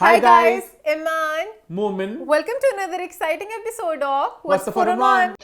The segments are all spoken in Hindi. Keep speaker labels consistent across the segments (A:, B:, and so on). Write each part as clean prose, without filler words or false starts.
A: Hi guys, Iman.
B: Moomin.
A: Welcome to another exciting episode of
B: What's the 411?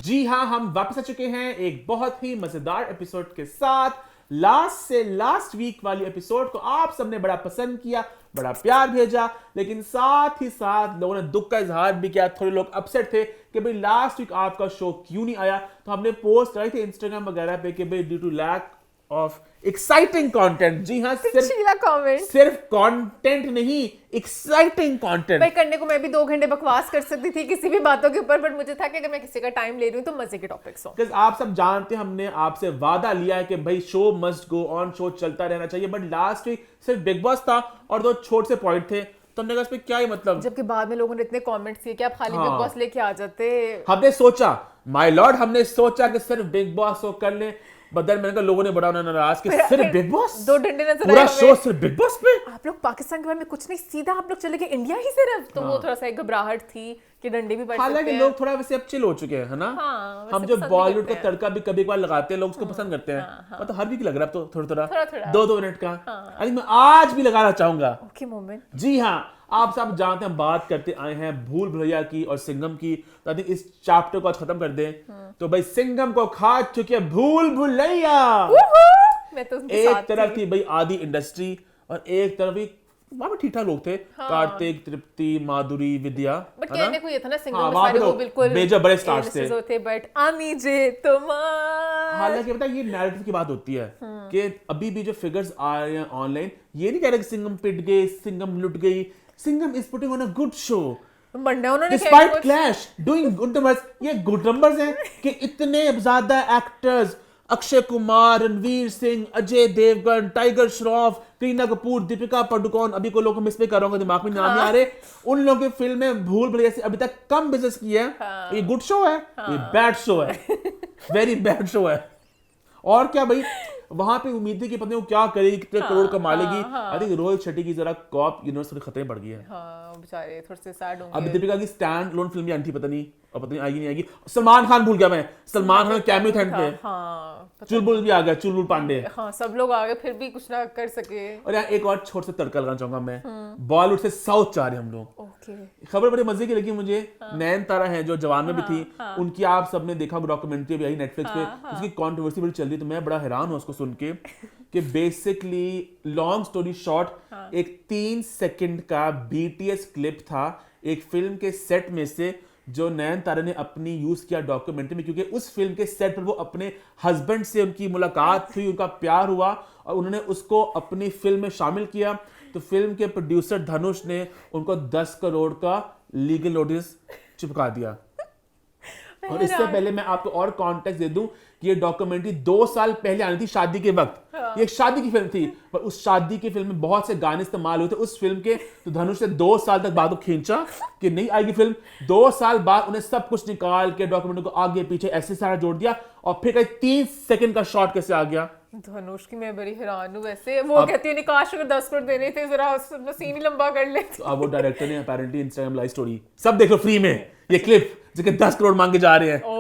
B: जी हाँ, हम वापस आ चुके हैं एक बहुत ही मजेदार एपिसोड के साथ। लास्ट वीक वाली एपिसोड को आप सबने बड़ा पसंद किया, बड़ा प्यार भेजा, लेकिन साथ ही साथ लोगों ने दुख का इजहार भी किया। थोड़े लोग अपसेट थे कि भाई लास्ट वीक आपका शो क्यों नहीं आया। तो हमने पोस्ट कराई थी इंस्टाग्राम वगैरह पे कि भाई due to lack of exciting content. जी हाँ,
A: शीला कमेंट
B: सिर्फ कंटेंट नहीं, एक्साइटिंग कंटेंट।
A: भाई करने को मैं भी 2 घंटे बकवास कर सकती थी किसी भी बातों के ऊपर, बट मुझे था कि अगर मैं किसी का टाइम ले रही हूँ तो मजे के टॉपिक्स हो।
B: बिकॉज़ आप सब जानते हैं, हमने आपसे वादा लिया है कि भाई show must go on, show चलता रहना चाहिए। बट लास्ट वीक सिर्फ बिग बॉस था और 2 छोटे से पॉइंट थे, तो हमने कहा इस पे क्या ही मतलब।
A: जबकि बाद में लोगों ने इतने कमेंट्स किए कि आप खाली बिग बॉस लेके आ जाते।
B: हमने सोचा, माय लॉर्ड, हमने सोचा कि सिर्फ बिग बॉस शो कर ले। बदल मैंने कहा लोगों ने बड़ा नाराज कि सिर्फ बिग बॉस,
A: 2 डंडे नजर
B: पूरा
A: आए
B: शो सिर्फ बिग बॉस पे।
A: आप लोग पाकिस्तान के बारे में कुछ नहीं, सीधा आप लोग चले गए इंडिया ही सिर्फ। तो वो थोड़ा सा एक घबराहट थी कि डंडे भी पड़ सकते हैं।
B: हालांकि लोग थोड़ा वैसे अब चिल हो चुके हैं, है ना।
A: हाँ,
B: हम जो बॉलीवुड का तड़का भी कभी कभार लगाते हैं, लोग उसको पसंद करते हैं। मतलब हर वीक लग रहा है अब तो थोड़ा 2-2 मिनट का। आई मैं आज भी लगाना चाहूंगा।
A: Okay moment.
B: जी हाँ, आप सब जानते हैं, हम बात करते आए हैं भूल भुलैया की और सिंघम की। तो आई थिंक इस चैप्टर को आज खत्म कर दें। तो भाई सिंघम को खा चुकी है भूल भुलैया।
A: मैं तो
B: एक तरफ थी भाई आदि इंडस्ट्री और एक तरफ ही वहां पे ठीक ठाक लोग थे। कार्तिक, तृप्ति, माधुरी, विद्या।
A: बट कहने को ये था ना सिंगल
B: हाँ,
A: में सारे वो
B: तो
A: बिल्कुल
B: मेजर बड़े स्टार्स थे।
A: होते, बट आमी जे तुम्हार।
B: हालांकि पता है ये नैरेटिव की बात होती है कि अभी भी जो फिगर्स आ रहे हैं ऑनलाइन, ये नहीं कह रहे कि सिंघम पिट गए, सिंघम लुट गई। Singham is putting on a good show
A: बंडा उन्होंने
B: despite clash, doing good numbers. ये गुड नंबर्स हैं कि इतने ज्यादा एक्टर्स, अक्षय कुमार, रणवीर सिंह, अजय देवगन, टाइगर श्रॉफ, करीना कपूर, दीपिका पादुकोण, अभी को लोगों को मिस पे कर रहा हूँ, दिमाग में नाम नहीं आ रहे, उन लोगों की फिल्में भूल भुलैया से अभी तक कम बिजनेस की है। ये गुड शो है, ये बैड शो है, वेरी बैड शो है। और क्या भाई, वहां पे उम्मीद थी कि पता नहीं वो क्या करेगी, कितने करोड़ कमा लेगी। आई थिंक रोहित शेट्टी की जरा कॉप यूनिवर्स थोड़ी खतरे में पड़ गई है।
A: हाँ बेचारे थोड़े से सैड होंगे।
B: अब दीपिका की स्टैंड लोन फिल्म भी आनी थी, पता नहीं और पता नहीं आएगी नहीं आएगी। सलमान खान भूल गया मैं, सलमान खान कैमियो था पे।
A: हाँ
B: चुलबुल भी आ गया, चुलबुल पांडे।
A: हाँ सब लोग आ गए, फिर भी कुछ ना कर सके।
B: और यार एक और छोटा सा तड़का लगाना चाहूंगा मैं, बॉलीवुड से साउथ जा रहे हैं हम लोग।
A: ओके।
B: खबर बड़ी मजे की लगी मुझे। नैन तारा है जो जवान में भी थी, उनकी आप सबने देखा डॉक्यूमेंट्री भी आई नेटफ्लिक्स पे, उसकी कंट्रोवर्सी बड़ी चल रही। तो मैं बड़ा हैरान हूँ उसको सुन के कि बेसिकली लॉन्ग स्टोरी शॉर्ट, एक 3 सेकंड का बीटीएस क्लिप था एक फिल्म के सेट में से, जो नैन तारा ने अपनी यूज किया डॉक्यूमेंट्री में, क्योंकि उस फिल्म के सेट पर वो अपने हस्बैंड से उनकी मुलाकात हुई, उनका प्यार हुआ और उन्होंने उसको अपनी फिल्म में शामिल किया। तो फिल्म के प्रोड्यूसर धनुष ने उनको 10 करोड़ का लीगल नोटिस चिपका दिया। और इससे पहले मैं आपको और कॉन्टेक्स्ट दे दूं कि ये डॉक्यूमेंट्री 2 साल पहले आनी थी शादी के वक्त। ये एक शादी की फिल्म थी, पर उस शादी की फिल्म में बहुत से गाने इस्तेमाल हुए थे उस फिल्म के। तो धनुष ने 2 साल तक बात को खींचा कि नहीं आएगी फिल्म। 2 साल बाद उन्हें सब कुछ निकाल के डॉक्यूमेंट्री को आगे पीछे ऐसे सारा जोड़ दिया और फिर 3 सेकंड का शॉट कैसे आ गया।
A: धनुष की मैं बड़ी हैरान हूँ। वैसे वो कहती है काश अगर 10 करोड़ देने थे, जरा सीन ही लंबा कर लेते।
B: अब वो डायरेक्टर ने अपैरेंटली इंस्टाग्राम लाइव स्टोरी सब देख लो फ्री में, ये क्लिप जो 10 करोड़ मांगे जा रहे हैं।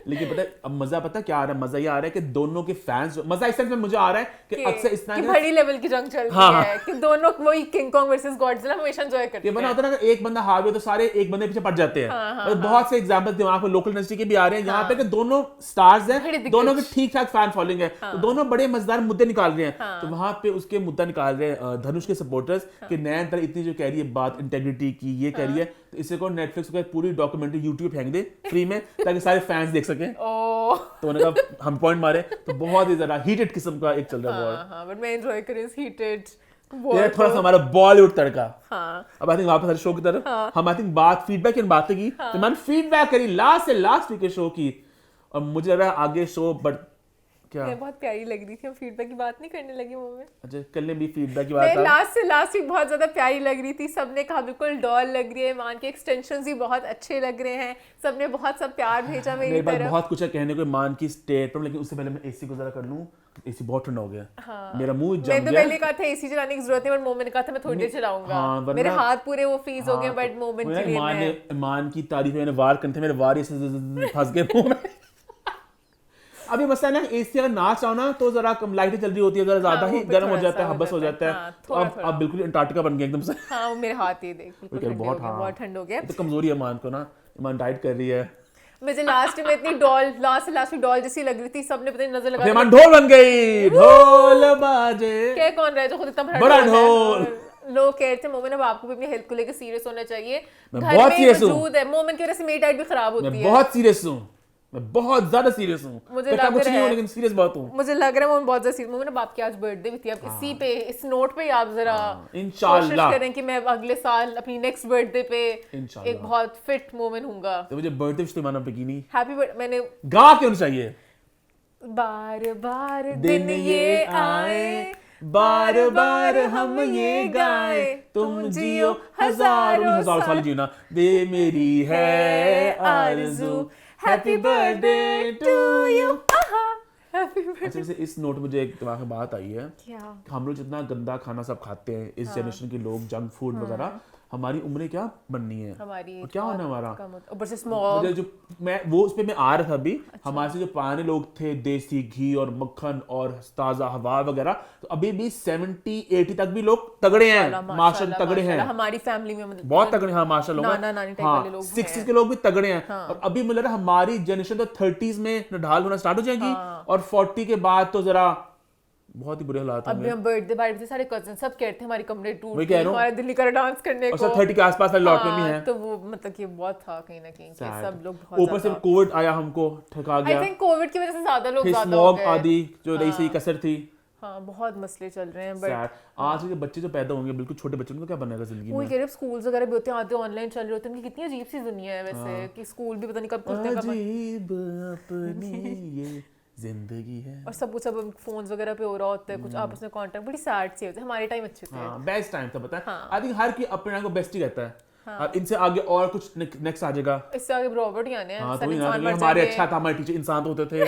B: लेकिन पता है अब मजा पता क्या आ रहा है? मजा ये आ रहा है कि दोनों के फैंस, मजा इस सेंस में मुझे आ रहा है कि अक्सर इस तरह
A: की बड़ी लेवल की जंग चल रही है कि दोनों वही किंग कॉन्ग वर्सेस गॉडजिला हमेशा एंजॉय करते हैं।
B: ये बना होता है ना कि एक बंदा हार गया तो सारे एक बंदे पीछे पड़ जाते हैं। बहुत से एग्जांपल दिमाग में लोकल इंडस्ट्री के भी आ रहे हैं यहाँ पे कि दोनों स्टार्स हैं, दोनों की ठीक ठाक फैन फॉलोइंग है, तो दोनों बड़े मजेदार मुद्दे निकाल रहे हैं। तो वहां पे उसके मुद्दा निकाल रहे हैं धनुष के सपोर्टर्स कि नैन तारा इतनी जो कह रही है बात इंटेग्रिटी की, ये कह रही है, तो इसे को नेटफ्लिक्स पर पूरी डॉक्यूमेंट्री यूट्यूब फेंक दे फ्री में ताकि सारे फैंस देख सकें। तो उन्होंने कहा हम पॉइंट मारे। तो बहुत ही ज्यादा हीटेड किस्म का एक चल रहा है वॉर।
A: हां बट मैं एंजॉय कर रही हूं हीटेड
B: ये थोड़ा सा हमारा बॉलीवुड तड़का।
A: हाँ।
B: अब आई थिंक वापस शो की तरफ हम आई थिंक बात फीडबैक की बातें की। तो मैंने फीडबैक करी लास्ट वीक के शो की और मुझे लग रहा है आगे शो बट क्या
A: मैं बहुत प्यारी लग रही थी। हम फीडबैक की बात नहीं करने लगी मुंह में।
B: अच्छा कल ने भी फीडबैक की बात
A: लास्ट वीक बहुत ज्यादा प्यारी लग रही थी। सबने कहा बिल्कुल डॉल लग रही है, मान के एक्सटेंशंस भी बहुत अच्छे लग रहे हैं। सबने बहुत सब प्यार भेजा मेरी तरफ।
B: बहुत कुछ है कहने को मान की स्टेट पर, लेकिन उससे पहले मैं एसी को जरा कर लूं। एसी बहुत ठंडा हो गया। मेरा मुंह जम गया।
A: मैं तो पहले कहा था एसी चलाने की जरूरत है, बट मोमेंट ने कहा था मैं थोड़ी देर चलाऊंगा। मेरे हाथ पूरे वो फ्रीज हो गए, बट मोमेंट के लिए
B: मान की तारीफ मैंने वार करने थे, मेरे वार ऐसे फंस गए मुंह में। अभी मसला है ना, एसी अगर ना चाहो ना तो जरा कम लाइटें चल रही होती है, जरा ज्यादा ही गर्म हो जाता है, हब्बस हो जाता है। तो अब बिल्कुल अंटार्कटिका बन गया एकदम से।
A: हाँ वो मेरे हाथ ही देख, बिल्कुल ठंडे हो गए, बहुत ठंड हो गया।
B: तो कमजोरी है ईमान को ना, ईमान डाइट कर रही है।
A: मुझे लास्ट में इतनी लास्ट में डॉल जैसी लग रही थी, सबने पता नहीं नजर लगा
B: ईमान ढोल बन गई, ढोल बाजे।
A: क्या कौन रहे जो खुद इतना
B: बड़ा ढोल।
A: लोग कहते हैं मोमिन अब आपको भी अपनी हेल्थ को लेकर सीरियस होना चाहिए।
B: मैं
A: घर
B: बहुत
A: में
B: सीरियस हूँ।
A: मौजूद है मोमिन की वजह से मेरी डाइट भी खराब होती है।
B: मैं बहुत सीरियस हूँ, मैं बहुत ज्यादा सीरियस हूँ।
A: मुझे लग
B: कुछ
A: रहा
B: नहीं हूँ
A: है,
B: लेकिन सीरियस बहुत हूँ।
A: मुझे लग रहा है मोमिन बहुत ज्यादा सीरियस। मोमिन अब आपकी आज बर्थडे भी थी, अब इसी पे इस नोट पे आप जरा
B: इंशाल्लाह
A: कोशिश करें कि मैं अगले साल अपनी नेक्स्ट बर्थडे पे एक बहुत फिट मोमिन हूँगा।
B: तो मुझे बर्थडे विश माना बिकिनी
A: हैप्पी बर्थडे मैंने
B: गा क्यों चाहिए।
A: बार बार दिन ये आए,
B: बार बार हम ये गाए, तुम जियो हजारों साल जीना, ये मेरी है आरज़ू, हैप्पी बर्थडे टू यू। अच्छा वैसे इस नोट मुझे एक दिमाग में बात आई है,
A: क्या
B: हम लोग जितना गंदा खाना सब खाते हैं इस जनरेशन के लोग, जंक फूड वगैरह, हमारी उम्रें क्या बननी है,
A: हमारी
B: और क्या होना हमारा।
A: ऊपर से स्मॉग,
B: मुझे जो मैं वो उस पे मैं आ रहा था अभी, हमारे से जो पुराने लोग थे, देसी घी और मक्खन और ताजा हवा वगैरह, तो अभी भी 70-80 तक भी लोग तगड़े हैं, माशाल्लाह तगड़े हैं।
A: हमारी फैमिली में
B: बहुत तगड़े हैं माशाल्लाह,
A: नाना नानी टाइप वाले लोग
B: 60s के लोग भी तगड़े हैं। और अभी मुझे लग रहा है हमारी जनरेशन तो 30s में ढाल होना स्टार्ट हो जाएगी, और 40 के बाद तो जरा बहुत ही बुरे हालात
A: होंगे। अभी हम बर्थडे पार्टी सारे कजिन सब कहते हैं हमारी कमरे टूट
B: गए,
A: हमारे दिल्ली का डांस करने
B: और
A: को,
B: सब 30 के आसपास वाले लौट में भी हैं।
A: तो वो मतलब कि बहुत था कहीं ना कहीं कि सब लोग बहुत
B: ऊपर से कोविड आया, हमको ठका गया।
A: आई थिंक कोविड की वजह से ज्यादा लोग
B: फिर
A: ज्यादा हो
B: स्मॉग
A: गए।
B: आदि जो रही सही कसर थी।
A: हाँ बहुत मसले चल रहे हैं।
B: बट आज के बच्चे जो पैदा होंगे बिल्कुल छोटे बच्चों को क्या बनेगा जिंदगी में।
A: वही कह रहे स्कूल्स वगैरह भी होते हैं, आते ऑनलाइन चल रहे होते हैं, उनकी कितनी अजीब सी दुनिया है वैसे कि स्कूल भी पता नहीं कब खुलते हैं
B: अजीब अपनी ये जिंदगी है,
A: और सब फोन्स वगैरह पे हो रहा होता है, कुछ आपस में कांटेक्ट, बड़ी सैड सी होती है। हमारे टाइम अच्छे थे।
B: हाँ बेस्ट टाइम था पता है। आई थिंक हर की अपने टाइम को बेस्ट ही रहता है। और इनसे आगे और कुछ नेक्स्ट आ जाएगा,
A: इससे आगे रॉबर्ट ही आने हैं।
B: हाँ तो हमारे अच्छा था, हमारे टीचर इंसान तो होते थे।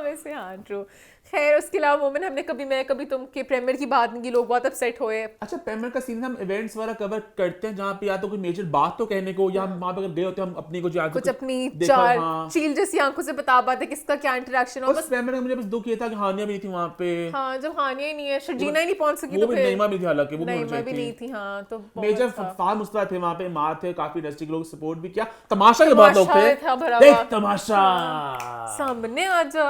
A: वैसे हाँ ट्रू। खैर उसके अलावा मोमिन हमने कभी मैं कभी तुम के प्रीमियर की बात नहीं की, लोग बहुत अपसेट हुए।
B: अच्छा प्रीमियर का सीन हम इवेंट्स वगैरह कवर करते हैं जहाँ पे या तो कोई मेजर बात तो कहने को, या हम वहाँ पे अगर गए होते हैं हम अपनी कुछ
A: अपनी चार चील जैसी आंखों से बता पाते किसका क्या इंटरेक्शन हो।
B: बस प्रीमियर में मुझे बस दुख ये था कि हानिया भी नहीं थी वहाँ पे।
A: हाँ जब हानिया ही नहीं है, शर्जीना ही नहीं पहुंच सकी,
B: वो भी नईमा भी थी, हालांकि वो
A: नईमा भी नहीं थी। हाँ तो
B: मेजर फार मुस्तफा थे वहाँ पे, माँ थे, काफी इंडस्ट्री के लोग सपोर्ट भी किया, तमाशा के बहुत लोग थे। देख तमाशा
A: सामने आ जा,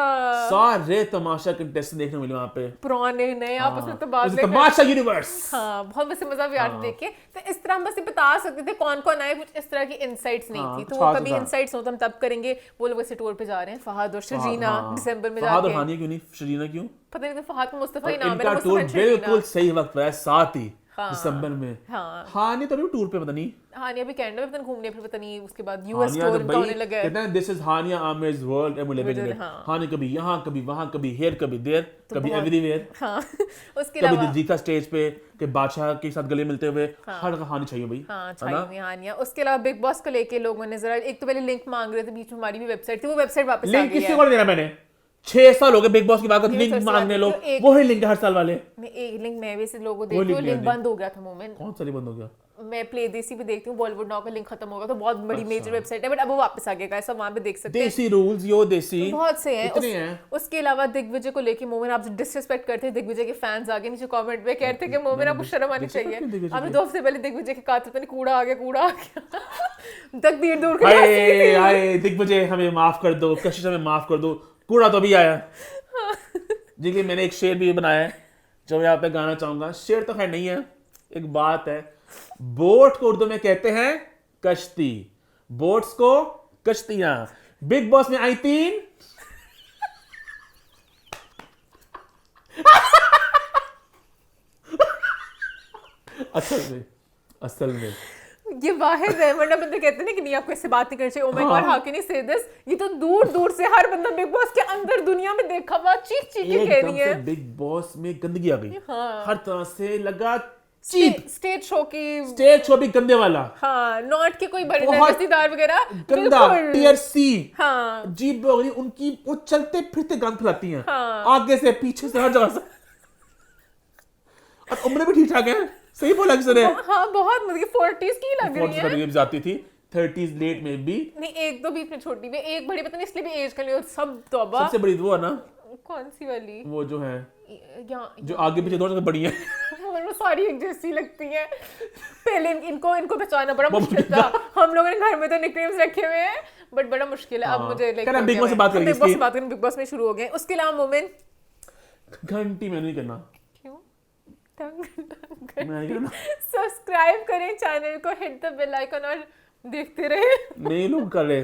B: सारे तमाशा कंटेस्टेंट देखने मिले वहाँ पे,
A: पुराने नए आपस में तबादले,
B: तमाशा यूनिवर्स।
A: हाँ बहुत वैसे मजा भी आता देख के। तो इस तरह हम बस ये बता सकते थे कौन कौन आए, कुछ इस तरह की इनसाइट्स नहीं थी। तो वो कभी इनसाइट्स हो तो हम तब करेंगे। वो लोग वैसे टूर पे जा रहे हैं, फहद और शर्जीना दिसंबर में जाके।
B: फहद और हानिया क्यों नहीं, शर्जीना क्यों
A: पता नहीं, फहद को मुस्तफा ही नाम है,
B: इनका टूर बिल्कुल सही वक्त पे है, साथ ही दिसंबर में।
A: हाँ
B: हानिया तो अभी टूर पे पता नहीं,
A: हानिया भी कनाडा में पता नहीं घूमने, फिर पता नहीं उसके बाद यूएस टूर इनका होने लगा है।
B: कहते हैं this is Hania Aamir's world and we live in it. Hania कभी यहाँ कभी वहाँ, कभी हियर कभी देयर, कभी एवरीवेयर।
A: हाँ उसके
B: कभी
A: अलावा
B: दिलजीता स्टेज पे के बादशाह के साथ गले मिलते हुए, हर कहानी चाहिए भाई।
A: हाँ चाहिए हानिया। उसके अलावा बिग बॉस को लेके लोगों ने जरा एक तो पहले लिंक मांग रहे थे, बीच में हमारी भी वेबसाइट थी, वो वेबसाइट वापस आ गई है।
B: लिंक किससे कर देना मैंने 6 साल हो गए बिग बॉस की बात करते, लिंक मांगने लोग, वो ही लिंक हर साल वाले।
A: मैं एक लिंक मैं भी से लोगों को देखती हूँ, लिंक बंद हो गया था मोमेंट।
B: कौन सा बंद हो गया?
A: मैं प्ले देसी भी देखती हूँ, बॉलीवुड नाउ का लिंक खत्म होगा, तो बहुत बड़ी मेजर वेबसाइट है, बट अब वो वापस आ गया, सब वहाँ पे देख सकते हैं।
B: देसी रूल्स यो देसी
A: बहुत से हैं।
B: इतने हैं।
A: उसके अलावा दिग्विजय को लेके मोमिन आप डिसरिस्पेक्ट करते हैं, दिग्विजय के फैंस आगे नीचे कमेंट में कहते हैं कि मोमिन आपको शर्म आनी चाहिए। हमने 2 हफ्ते पहले दिग्विजय के कातिल पे कूड़ा आ गया तकदीर दूर कर,
B: हाय दिग्विजय हमें माफ कर दो, कशिश हमें माफ कर दो, कूड़ा तो अभी आया। देखिए मैंने एक शेर भी बनाया है जो मैं यहाँ पे गाना चाहूंगा। शेर तो खैर नहीं है, एक बात है। बोट को उर्दू में कहते हैं कश्ती, बोट्स को कश्तियां। बिग बॉस में आई 3 असल में
A: ये वाहिद है, वरना बंदे कहते हैं ना कि नहीं आपको इससे बात नहीं करनी चाहिए। Oh my God how can you से दिस। ये तो दूर दूर से हर बंदा बिग बॉस के अंदर दुनिया में देखा हुआ चीख चीख के कह रही है।
B: बिग बॉस में गंदगी आ गई, हर तरह से लगा
A: स्टेज शो भी
B: गंदे वाला।
A: हाँ नॉट के कोई बड़े रिश्तेदार वगैरह
B: गंदा टियर सी।
A: हाँ
B: जीप उनकी वो चलते फिरते गंद फैलाती हैं, आगे से पीछे से हर जगह से। और उम्र भी ठीक ठाक है, सही बोला किसी ने।
A: हाँ बहुत मतलब 40s की लग रही है।
B: जाती थी 30s लेट में भी।
A: नहीं, एक तो बीच में छोटी भी, एक बड़ी, पता नहीं इसलिए भी एज का नहीं, और सब तौबा।
B: सबसे बड़ी वो है ना,
A: कौन सी वाली?
B: वो जो है
A: जो
B: आगे पीछे दोनों से बड़ी है।
A: वो सारी एक जैसी लगती हैं। पहले इनको पहचानना बड़ा मुश्किल था। हम लोगों ने घर में तो निकनेम्स रखे हुए हैं, बट बड़ा मुश्किल है अब मुझे।
B: बिग बॉस से बात करेंगे,
A: बिग बॉस में शुरू हो गए। उसके अलावा मोमेंट
B: घंटी में नहीं करना,
A: क्यों?
B: नहीं करना।
A: सब्सक्राइब करें चैनल को, हिट द बेल आइकन और देखते रहे।
B: नहीं लोग कर रहे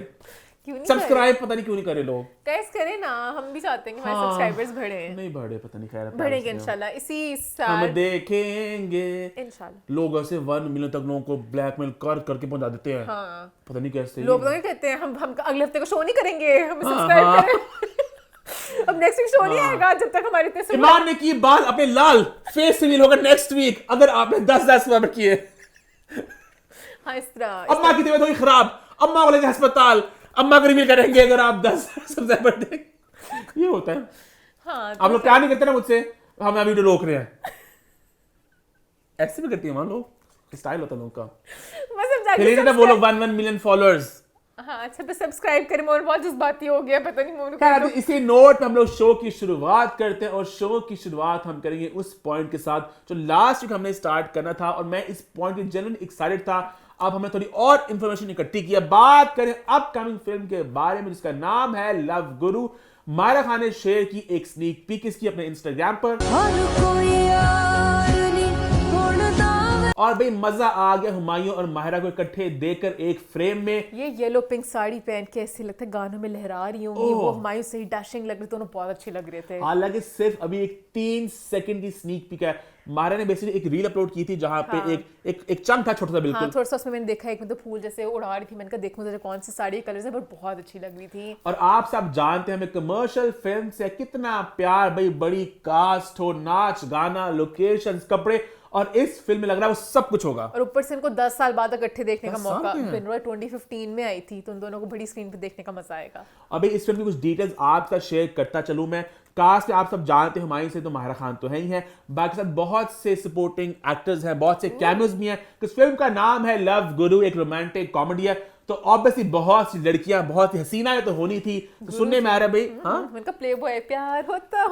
A: क्यों नहीं
B: सब्सक्राइब, पता नहीं क्यों नहीं करे लोग।
A: गाइस करें ना, हम भी चाहते हैं कि हमारे सब्सक्राइबर्स बढ़े।
B: नहीं बढ़े, पता नहीं, खैर
A: बढ़ेंगे इंशाल्लाह इसी साल,
B: हम देखेंगे
A: इंशाल्लाह।
B: लोग ऐसे 1 मिलियन तक लोगों को ब्लैकमेल करके पहुंचा देते हैं।
A: हाँ,
B: पता नहीं कैसे
A: लोग तो कहते हैं हम अगले हफ्ते को शो नहीं करेंगे, हमें सब्सक्राइब करें। अब नेक्स्ट वीक शो नहीं आएगा जब तक हमारे इतने
B: ईमान ने की बात अपने लाल फेस से नहीं होगा नेक्स्ट वीक अगर आपने 10,000 सब्सक्राइबर किए।
A: हाँ, इस तरह
B: अम्मा की तबीयत हुई खराब, अम्मा बोले अस्पताल, अम्मा को रिवील करेंगे अगर आप 10 सब्सक्राइबर दें। ये होता है।
A: हाँ,
B: आप लोग क्या नहीं करते ना मुझसे, हम वीडियो रोक रहे हैं, ऐसे भी करती है मान लो, स्टाइल होता है लोगों का।
A: बस
B: वो लोग 1 मिलियन फॉलोअर्स।
A: हाँ, अच्छा पे सब्सक्राइब करें। मोहन बहुत जज्बाती हो गया, पता नहीं मोहन
B: खैर इसी नोट पे हम लोग शो की शुरुआत करते हैं, और शो की शुरुआत हम करेंगे उस पॉइंट के साथ जो लास्ट वीक हमने स्टार्ट करना था, और मैं इस पॉइंट के जनरल एक्साइटेड था। अब हमने थोड़ी और इंफॉर्मेशन इकट्ठी की है। बात करें अपकमिंग फिल्म के बारे में जिसका नाम है लव गुरु। मायरा खान ने शेयर की एक स्नीक पीक इसकी अपने इंस्टाग्राम पर, और भाई मजा आ गया हुमायूं और माहिरा को इकट्ठे देखकर एक फ्रेम में।
A: ये येलो पिंक साड़ी पहन के ऐसे लगता है गानों में लहरा रही होंगी। वो हुमायूं से ही डैशिंग लग रहे, दोनों बहुत अच्छे लग रहे थे।
B: हालांकि सिर्फ अभी एक 3 सेकंड की स्नीक पीक है। माहिरा ने बेसिकली एक रील अपलोड की थी जहां पे एक चंक था छोटा सा बिल्कुल।
A: हाँ, थोड़ा सा उसमें मैंने देखा, एक मतलब फूल जैसे उड़ा रही थी। मैंने कहा देखूं जरा कौन सी साड़ी कलर से, बट बहुत अच्छी लग रही थी।
B: और आप सब जानते हैं हमें कमर्शियल फिल्म से कितना प्यार, भाई बड़ी कास्ट हो, नाच गाना, लोकेशंस, कपड़े, और इस फिल्म में लग रहा है वो सब कुछ होगा।
A: और ऊपर से इनको 10 साल बाद इकट्ठे देखने का मौका। 2015 में आई थी, तो उन दोनों को बड़ी स्क्रीन पे देखने का मजा आएगा।
B: अभी इस फिल्म की कुछ डिटेल्स आपका शेयर करता चलूं मैं। कास्ट में आप सब जानते हैं हुमायूं से तो माहिरा खान तो है ही है, बाकी सब बहुत से सपोर्टिंग एक्टर्स हैं, बहुत से कैमियोज भी हैं। इस फिल्म का नाम है लव गुरु, एक रोमांटिक कॉमेडी है, तो ऑब्वियसली बहुत सी लड़कियां, बहुत ही हसीना है तो होनी थी। तो सुनने में आ रहा है भाई, हाँ
A: उनका प्ले बॉय प्यार होता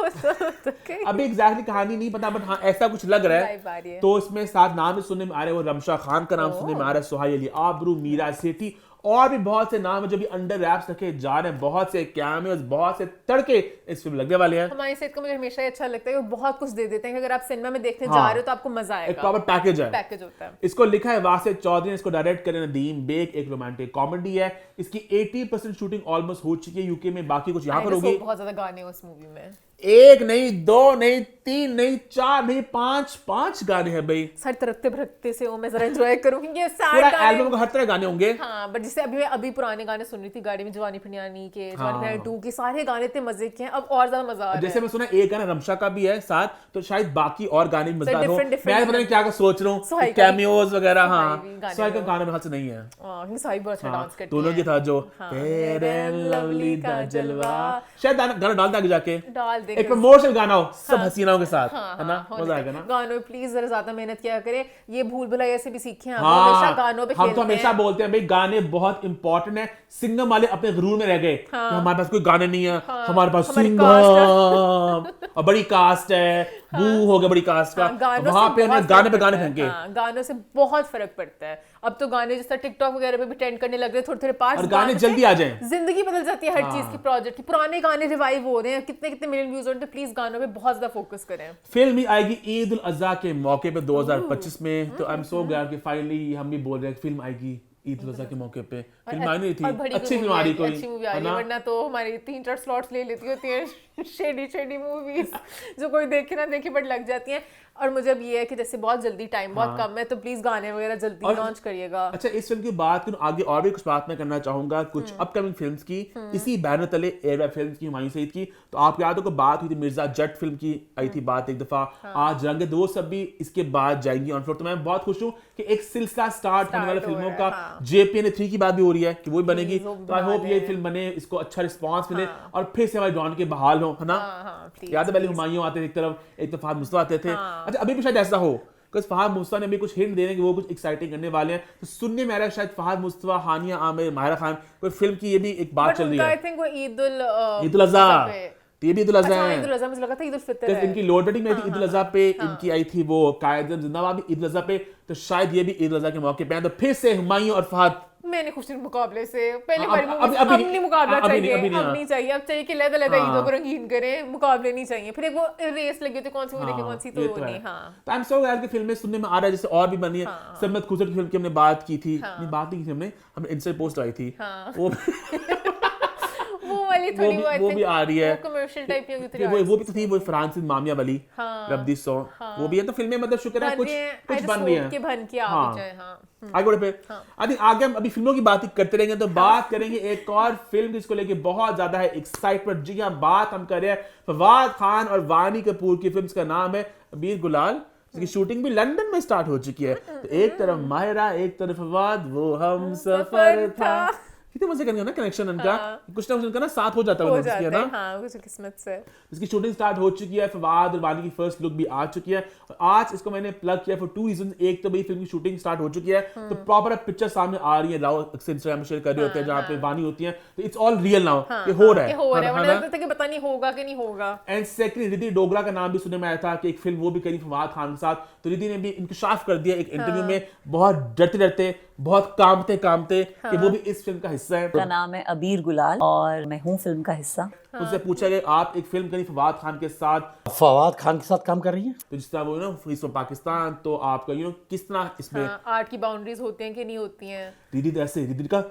B: अभी एग्जैक्टली कहानी नहीं पता, बट हाँ ऐसा कुछ लग रहा है। तो इसमें साथ नाम भी सुनने में आ रहे हैं, वो रमशा खान का नाम सुनने में आ रहा है, सुहाई अली आबरू, मीरा सेठी, और भी बहुत से नाम है जो भी अंडर रैप्स रखे जा रहे हैं। बहुत से कैमियोज, बहुत से तड़के इस फिल्म लगने वाले हैं।
A: हमारे सेट को मुझे हमेशा ही अच्छा लगता है, वो बहुत कुछ दे देते हैं कि अगर आप सिनेमा में देखने जा रहे हो तो आपको मजा आएगा।
B: एक प्रॉपर पैकेज है,
A: पैकेज होता है।
B: इसको लिखा है वासिद चौधरी ने, इसको डायरेक्ट करे नदीम बेग। एक रोमांटिक कॉमेडी है, इसकी 80% शूटिंग ऑलमोस्ट हो चुकी है यूके में, बाकी कुछ यहाँ पर होगी।
A: बहुत ज्यादा गाने उस मूवी में,
B: 1 नहीं 2 नहीं 3 नहीं 4 नहीं 5 गाने हैं भाई।
A: सारे तरकते भरकते से वो मैं जरा एंजॉय करूंगी। ये
B: पूरा एल्बम का हर तरह गाने होंगे।
A: हाँ, बट जैसे अभी पुराने गाने सुन रही थी गाड़ी में, जवानी फिनियानी के, जवानी फिनियानी 2 के, सारे गाने इतने मजे के हैं, अब और ज्यादा मजा आ रहा है।
B: जैसे मैं सुना एक गाना रमशा का भी है साथ, तो शायद बाकी और गाने भी मजेदार हो। मैं पता नहीं क्या सोच रहा हूँ, कैमियोज वगैरह। हाँ, सोहाई का गाना मेरे से नहीं है।
A: सोहाई बहुत अच्छा डांस करती है।
B: दोनों की था जो तेरे लवली का जलवा, शायद गाना डाल दे आगे जाके,
A: डाल दे,
B: एक प्रमोशनल गाना हो सब हसीनाओं के साथ, है ना, मजा आएगा ना।
A: गानों में प्लीज जरा ज्यादा मेहनत किया करें, ये भूल भुलैया से भी सीखें। हमेशा गानों पे
B: हम तो हमेशा बोलते हैं भाई गाने बहुत इंपॉर्टेंट है। सिंगम वाले अपने गुरूर में रह गए कि हमारे पास कोई गाने नहीं है, हमारे पास सिंगम और बड़ी कास्ट है, बू हो गया बड़ी कास्ट का, वहां पे उन्हें गाने पे गाने फेंके।
A: गानों से बहुत फर्क पड़ता है। अब तो गाने जैसा टिकटॉक वगैरह पे भी ट्रेंड करने लग रहे, थोड़े थोड़े पार्ट्स,
B: और गाने जल्दी आ जाएं,
A: जिंदगी बदल जाती है हर चीज की। प्रोजेक्ट की पुराने गाने रिवाइव हो रहे हैं, कितने कितने मिलियन व्यूज हो रहे हैं, तो प्लीज गानों पे बहुत ज्यादा फोकस करें।
B: फिल्म ही आएगी ईद उल अज़हा के मौके पे 2025 में, तो आई एम सो ग्लैड कि फाइनली हम भी बोल रहे हैं फिल्म आएगी ईद उल अज़हा के मौके पे। फिल्म आई नहीं थी, अच्छी फिल्म आ रही, कोई
A: अच्छी मूवी आ रही है, वरना तो हमारी 3-4 स्लॉट्स ले लेती होती हैं शेडी मूवीज जो कोई देखे ना देखे बट लग जाती हैं। और मुझे अब ये है कि जैसे बहुत जल्दी टाइम बहुत कम है, तो प्लीज गाने वगैरह जल्दी लॉन्च करिएगा।
B: अच्छा, इस फिल्म की बात करूं आगे, और भी कुछ बात मैं करना चाहूंगा कुछ अपकमिंग फिल्म्स की, इसी बैनर तले एयरवेव फिल्म्स की, हुमायूं सईद की। तो आपको याद होगा बात हुई थी मिर्जा जट फिल्म की, आई थी बात एक दफा। आज रंग दो सब भी इसके बाद जाएंगी ऑन फ्लोर। तो मैं बहुत खुश हूँ कि एक सिलसिला स्टार्ट होने वाला फिल्मों का। JPN 3 की बात भी हो रही है कि वो भी बनेगी, तो आई होप ये फिल्म बने, इसको अच्छा रिस्पॉन्स मिले और फिर से हमारे डॉन के बहाल हो, है ना। याद है पहले हुमायूं आते थे एक तरफ, एक तरफ मुस्तफा आते थे। अच्छा, अभी भी शायद ऐसा हो बिकॉज फहाद मुस्तफा ने भी कुछ हिंट दे रहे हैं कि वो कुछ एक्साइटिंग करने वाले हैं, तो सुनने में आ रहा है शायद फहाद मुस्तफा, हानिया आमिर, माहिरा खान कोई फिल्म की ये भी एक बात चल रही है।
A: आई थिंक वो
B: ईद उल अज़हा, ये भी ईद उल अज़हा है।
A: ईद उल अज़हा मुझे लगा था ईद उल फितर है।
B: इनकी लोड वेडिंग में थी ईद उल अज़हा पे, इनकी आई थी वो कायद जिंदाबाद भी ईद उल अज़हा पे, तो शायद ये भी ईद उल अज़हा के मौके पे है। तो फिर से हुमायूं और फहद
A: मैंने खुश मुकाबले से पहले
B: अब-
A: बारी
B: अब-
A: अब
B: अभी-
A: नहीं मुकाबला
B: अभी
A: चाहिए,
B: नहीं,
A: अब
B: हाँ।
A: नहीं चाहिए, अब चाहिए कि लहदा ईदों को रंगीन करें, मुकाबले नहीं चाहिए। फिर एक वो रेस लगी थी कौन सी वो देखे कौन सी, तो
B: ये
A: वो
B: है।
A: नहीं। हाँ
B: तो आई एम सो ग्लैड कि फिल्में सुनने में आ रहा है, जैसे और भी बनी है। सरमत खुसर की फिल्म की हमने बात की थी, नहीं बात नहीं की थी हमने इंस्टा पोस्ट आई थी, वो
A: वो वाली थोड़ी
B: वो भी आ रही है,
A: कमर्शियल टाइप की होगी थी।
B: वो भी तो थी, वो फ्रांसिस मामिया वाली, रब्दी सो, वो भी है। तो फिल्में मतलब शुक्र है कुछ बन रही है।
A: के बन के आ भी जाए। हाँ
B: आगे बढ़े पे आगे आगे हम अभी फिल्मों की बात ही करते रहेंगे, तो बात करेंगे एक और फिल्म जिसको लेके बहुत ज्यादा है एक्साइटमेंट। जी हाँ, बात हम कर रहे हैं फवाद खान और वानी कपूर की फिल्म का नाम है अबीर गुलाल, जिसकी शूटिंग भी london में स्टार्ट हो चुकी है। तो एक तरफ माहिरा, एक तरफ फवाद, वो हम सफर था। कितने मजे करेंगे ना कनेक्शन उनका, कुछ ना कुछ उनका ना साथ हो जाता है ना।
A: हाँ, कुछ किस्मत से।
B: इसकी शूटिंग स्टार्ट हो चुकी है, फवाद और वानी की फर्स्ट लुक भी आ चुकी है, और आज इसको मैंने प्लग किया फॉर 2 रीजंस। एक तो भाई फिल्म की शूटिंग स्टार्ट हो चुकी है, तो प्रॉपर अब पिक्चर सामने आ रही है, राव अक्सर इंस्टाग्राम पे शेयर कर रहे होते हैं जहाँ पे वानी होती है, तो इट्स ऑल रियल नाउ कि हो रहा है,
A: मुझे लगता था कि पता नहीं होगा कि नहीं होगा।
B: एंड सेकंड, रिद्धि डोगरा का नाम भी सुनने में आया था कि एक फिल्म वो भी करी फवाद खान के साथ, तो रिद्धि ने भी इंकशाफ कर दिया एक इंटरव्यू में, बहुत डरते डरते, बहुत कामते कि वो भी इस फिल्म का हिस्सा है।
C: का नाम है अबीर गुलाल और मैं हूँ फिल्म का हिस्सा।
B: उससे पूछा गया आप एक फिल्म करी फवाद खान के साथ,
D: फवाद खान के साथ काम कर रही हैं,
B: तो जिस तरह वो इस पाकिस्तान, तो आपका किस तरह इसमें
A: आर्ट की बाउंड्रीज होती हैं कि नहीं होती हैं।
B: रिद्धि ऐसे, रिद्धि का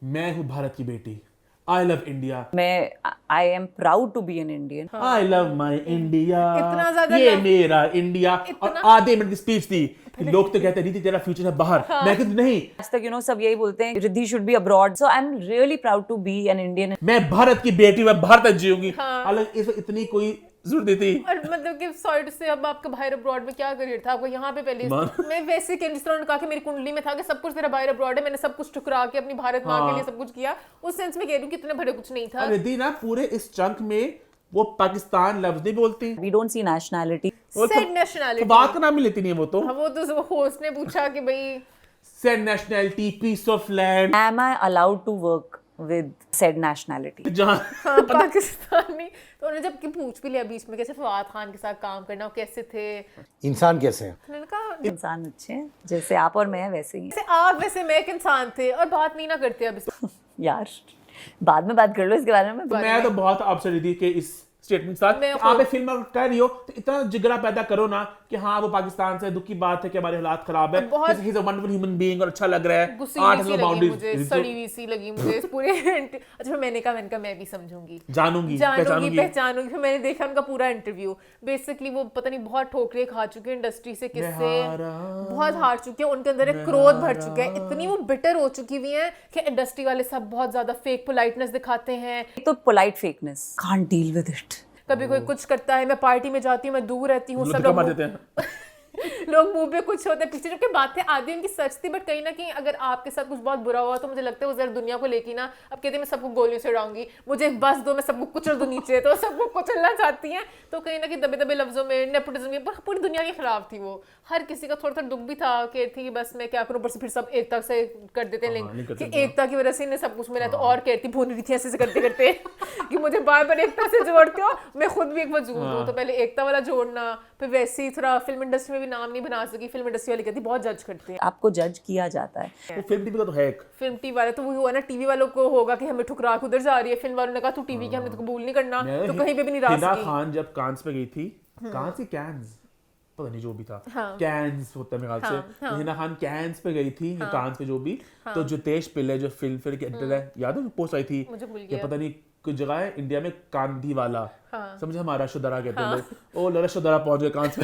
B: मैं हूँ भारत की बेटी, आई लव इंडिया,
C: मैं I am proud to be an Indian.
B: I love my India,
A: इतना ज्यादा
B: ये मेरा इंडिया। और आधे मिनट की स्पीच थी कि लोग तो कहते हैं रिद्धि तेरा फ्यूचर है बाहर, मैं कहती नहीं,
C: आज तक सब यही बोलते हैं Riddhi should be abroad, so I am really proud to be an Indian.
B: मैं भारत की बेटी, मैं भारत में जीऊंगी। हालांकि इसमें इतनी कोई जरूरत नहीं थी।
A: और मतलब कि साइड से अब आपका भाई अब्रॉड में क्या करियर था आपको यहाँ पे पहले। मैं वैसे कि जिस तरह उन्होंने कहा कि मेरी कुंडली में था कि सब कुछ तेरा भाई अब्रॉड है, मैंने सब कुछ ठुकरा के अपनी भारत माँ के लिए सब कुछ किया, उस सेंस में कह रही हूँ कि इतने भरे कुछ नहीं था।
B: रिद्धि ना पूरे इस चंक में वो पाकिस्तान लफ्ज नहीं बोलती,
C: we don't see nationality,
A: said nationality,
B: बात का नाम ही लेती नहीं है वो तो।
A: वो तो होस्ट ने पूछा कि भाई
B: said nationality, piece of land,
C: am I allowed to work with said nationality.
B: जहाँ
A: पाकिस्तानी, तो उन्होंने जब कि पूछ भी लिया बीच में कैसे फवाद खान के साथ काम करना, कैसे थे,
D: इंसान कैसे हैं?
A: उन्होंने कहा
C: इंसान अच्छे हैं, जैसे आप और मैं वैसे ही
A: जैसे आप वैसे मैं एक इंसान थे, और बात नहीं ना करते अब इस
C: यार। बाद में बात कर लो इसके बारे में।
B: मैं तो बहुत अपसेट रिद्धि के इस स्टेटमेंट साथ कि आप एक फिल्म कर रही हो तो इतना जिगरा पैदा करो ना कि हाँ वो पाकिस्तान से, दुख की बात है कि हमारे हालात खराब है, he is a wonderful human being और अच्छा लग रहा है।
A: गुस्सीली सी लगी मुझे, सड़ी हुई सी लगी मुझे इस पूरे अच्छा फिर मैंने कहा मैं भी समझूंगी,
B: जानूंगी
A: पहचानूंगी। फिर मैंने देखा उनका पूरा इंटरव्यू, बेसिकली वो पता नहीं बहुत ठोकरें खा चुके हैं इंडस्ट्री से, किससे बहुत हार चुके हैं, उनके अंदर एक क्रोध भर चुका है, इतनी वो बिटर हो चुकी हुई हैं कि इंडस्ट्री वाले सब बहुत ज्यादा फेक पोलाइटनेस दिखाते हैं।
C: तो polite fakeness, can't deal with it.
A: कभी कोई कुछ करता है, मैं पार्टी में जाती हूँ, मैं दूर रहती हूँ, सब लोग
B: मार देते हैं
A: लोग मुंह पे कुछ होते हैं पीछे, जबकि बातें आधी उनकी सच थी, बट कहीं ना कहीं अगर आपके साथ कुछ बहुत बुरा हुआ तो मुझे लगता है वो जरा दुनिया को लेके ना अब कहते हैं मैं सबको गोलियों से उड़ाऊंगी, मुझे बस दो, मैं सबको कुचल दूं नीचे, तो सबको कुचलना चाहती हैं। तो कहीं ना कहीं दबे दबे लफ्जों में नेपोटिज्म में पूरी दुनिया के खिलाफ थी वो। हर किसी का थोड़ा थोड़ा दुख भी था कि थी बस मैं क्या करूं, ऊपर से फिर सब एकता से कर देते हैं लिंक कि एकता की वजह से इन्हें सब कुछ मिला, तो और कहती भून रही थी ऐसे करते करते कि मुझे बार बार एकता से जोड़ते हो, मैं खुद भी एक वजूद हूँ। तो पहले एकता वाला जोड़ना, फिर वैसे ही थोड़ा फिल्म इंडस्ट्री में भी नाम नहीं बना सकी, फिल्म इंडस्ट्री वाले कहती बहुत जज करते हैं,
C: आपको जज किया जाता है।
B: वो फिल्म टीवी का तो है,
A: फिल्म टीवी वाले तो वो हुआ ना, टीवी वालों को होगा कि हमें ठुकरा के उधर जा रही है, फिल्म वालों ने कहा तू टीवी की हमने तो कबूल नहीं करना, तो कहीं पे भी नहीं रह
B: हिना
A: सकी।
B: खान जब कांस पे गई थी, कांस की कैंस पता नहीं जो भी था, कैंस होता है मेरे ख्याल से, तो हिना खान कैंस पे गई थी या कांस पे जो भी, तो जितेश पिल्ले जो फिल्म फेयर के एडिटर है, याद है पोस्ट आई थी,
A: मुझे भूल
B: कि
A: गया,
B: पता नहीं कुछ जगह है इंडिया में कांधी वाला, समझे हमारा शुदरा कहते हैं लोग, ओ लड़ा शुदरा पहुंच गए कांस पे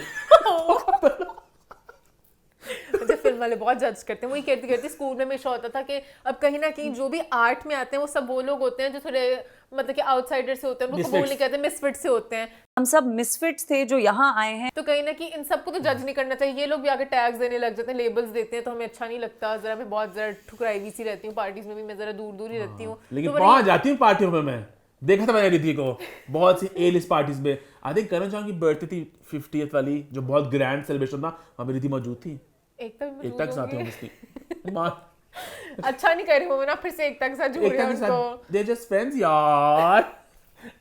A: मुझे फिल्म वाले बहुत जज करते हैं। वही कहती कहती स्कूल में हमेशा होता था कि अब कहीं ना कहीं जो भी आर्ट में आते हैं वो सब वो लोग होते हैं जो थोड़े मतलब कि आउटसाइडर से होते हैं, उनको कबूल नहीं कहते, मिसफिट से होते हैं।
C: हम सब मिसफिट्स थे जो यहाँ आए हैं,
A: तो कहीं ना कहीं इन सबको तो जज नहीं करना चाहिए। ये लोग भी आगे टैग्स देने लग जाते हैं, लेबल्स देते हैं, तो हमें अच्छा नहीं लगता। जरा मैं बहुत जरा ठुकराई हुई सी रहती हूँ, पार्टीज में भी मैं जरा दूर दूर ही रहती हूँ,
B: लेकिन पहुंच जाती हूँ पार्टियों में मैं देखा था मैंने रिद्धि को बहुत सी ए लिस्ट पार्टीज में। आई थिंक करण जौहर की बर्थडे थी 50th वाली, जो बहुत ग्रैंड सेलिब्रेशन था, वहाँ पे रिद्धि मौजूद थी।
A: एकता
B: के साथ होंगी
A: अच्छा नहीं कर रही हूँ ना, फिर से एकता के साथ जोड़ रही हूँ उनको।
B: दे जस्ट फ्रेंड्स यार।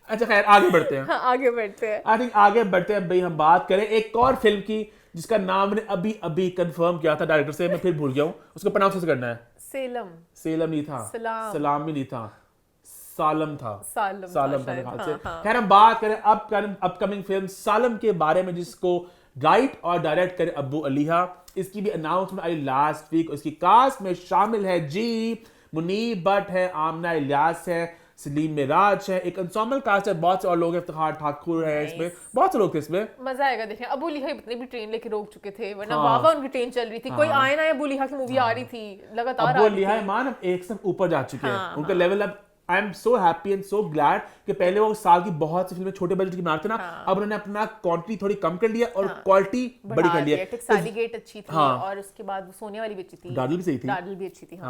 B: अच्छा खैर आगे बढ़ते हैं।
A: हाँ आगे बढ़ते हैं।
B: आई थिंक आगे बढ़ते हैं भाई, हम बात करें एक और फिल्म की जिसका नाम मैंने अभी अभी कंफर्म किया था डायरेक्टर से, मैं फिर भूल गया हूँ उसको प्रोनाउंस कैसे करना है। सेलम नहीं था, सलाम भी नहीं था, सालम था, सालम था ख्याल से। खैर हम बात करें अपकमिंग फिल्म सालम के बारे में, जिसको राइट और डायरेक्ट करे अब्बू अलीहा। इसकी भी अनाउंसमेंट आई लास्ट वीक। इसकी कास्ट में शामिल है जी मुनीब भट्ट है, आमना इलियास है, सलीम मिराज है, एक एंसेम्बल कास्ट है, बहुत से और लोग हैं, इफ्तिखार ठाकुर है इसमें, बहुत से लोग थे इसमें।
A: मजा आएगा देखने। अबू लिहा इतने भी ट्रेन लेके रोक चुके थे, वरना वावा उनकी ट्रेन चल रही थी। कोई आए ना, अबू लिहा की मूवी आ रही थी लगातार।
B: अबू लिहा मान अब एक सब ऊपर जा चुके हैं, उनका लेवल अब I am so happy and so glad कि पहले वो साल की बहुत सी फिल्में छोटे बजट की बनाते ना, अब उन्होंने अपना क्वांटिटी थोड़ी कम कर लिया और क्वालिटी बड़ी कर लिया।
A: टेक्सालीगेट अच्छी थी और उसके बाद वो सोनिया वाली भी अच्छी थी,
B: डार्लिंग भी सही थी,
A: डार्लिंग भी अच्छी थी।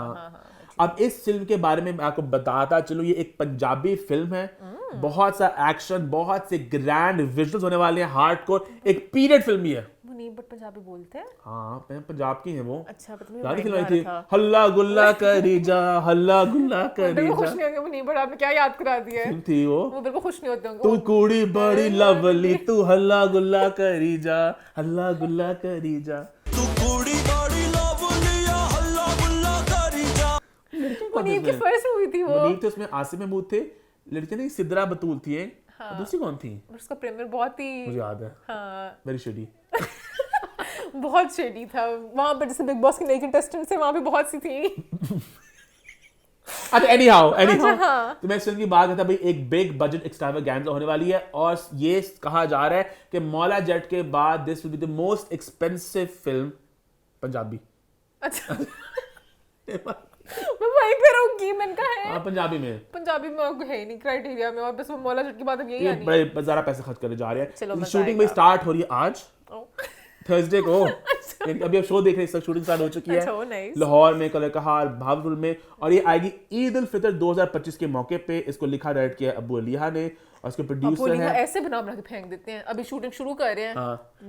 B: अब इस फिल्म के बारे में मैं आपको बताता चलूं, ये एक पंजाबी फिल्म है, बहुत सा एक्शन, बहुत से ग्रैंड विजुअल्स होने वाले हैं, हार्डकोर एक पीरियड फिल्म ही है।
A: मुनीब भट्ट पंजाबी बोलते हैं?
B: हाँ पंजाब की है वो।
A: अच्छा पता नहीं,
B: रानी फिल्म आई थी हल्ला गुल्ला करी जा, हल्ला गुल्ला करी जा।
A: खुश नहीं होंगे मुनीब भट्ट, आपने क्या याद करा दिया है।
B: फिल्म थी वो
A: बिल्कुल खुश नहीं होते होंगे।
B: तू कुड़ी बड़ी लवली, तू हल्ला गुल्ला करी जा, हल्ला गुल्ला करी जा, तू कुड़ी बड़ी लवली, हल्ला गुल्ला करी जा।
A: मुनीब की फर्स्ट मूवी थी वो।
B: मुनीब थे उसमें, आसिफ महमूद थे, लड़की नहीं सिद्रा बतूल थी एक, दूसरी कौन थी
A: उसका प्रीमियर बहुत ही
B: मुझे याद है, वेरी शेडी।
A: बहुत शेडी था वहां पर, जैसे बिग बॉस की नई कंटेस्टेंट थे वहां पे बहुत सी थी।
B: अच्छा एनीहाउ तो मैं इस फिल्म की बात करता भाई, एक बिग बजट एक्सट्रावागैंजा होने वाली है और ये कहा जा रहा है कि मौला जट के बाद this will be the most expensive film Punjabi. अच्छा
A: मैं वहीं पे रहूंगी, मैंने कहा है
B: पंजाबी में
A: है ही नहीं क्राइटेरिया में, और बस मौला जट के बाद अब यही
B: ये बड़े ज़्यादा पैसे खर्च करने जा रहे हैं। शूटिंग में
A: आएगा।
B: स्टार्ट हो रही है आज थर्सडे को। अभी अब शो देख रहे हैं, शूटिंग स्टार्ट हो चुकी है लाहौर में, कलर कहार, भावलपुर में, और ये आएगी ईद उल फितर 2025 के मौके पे। इसको लिखा डायरेक्ट किया अब्बू अलीहा ने और उसके प्रोड्यूसर हैं,
A: ऐसे बना के फेंक देते हैं। अभी शूटिंग शुरू कर रहे हैं,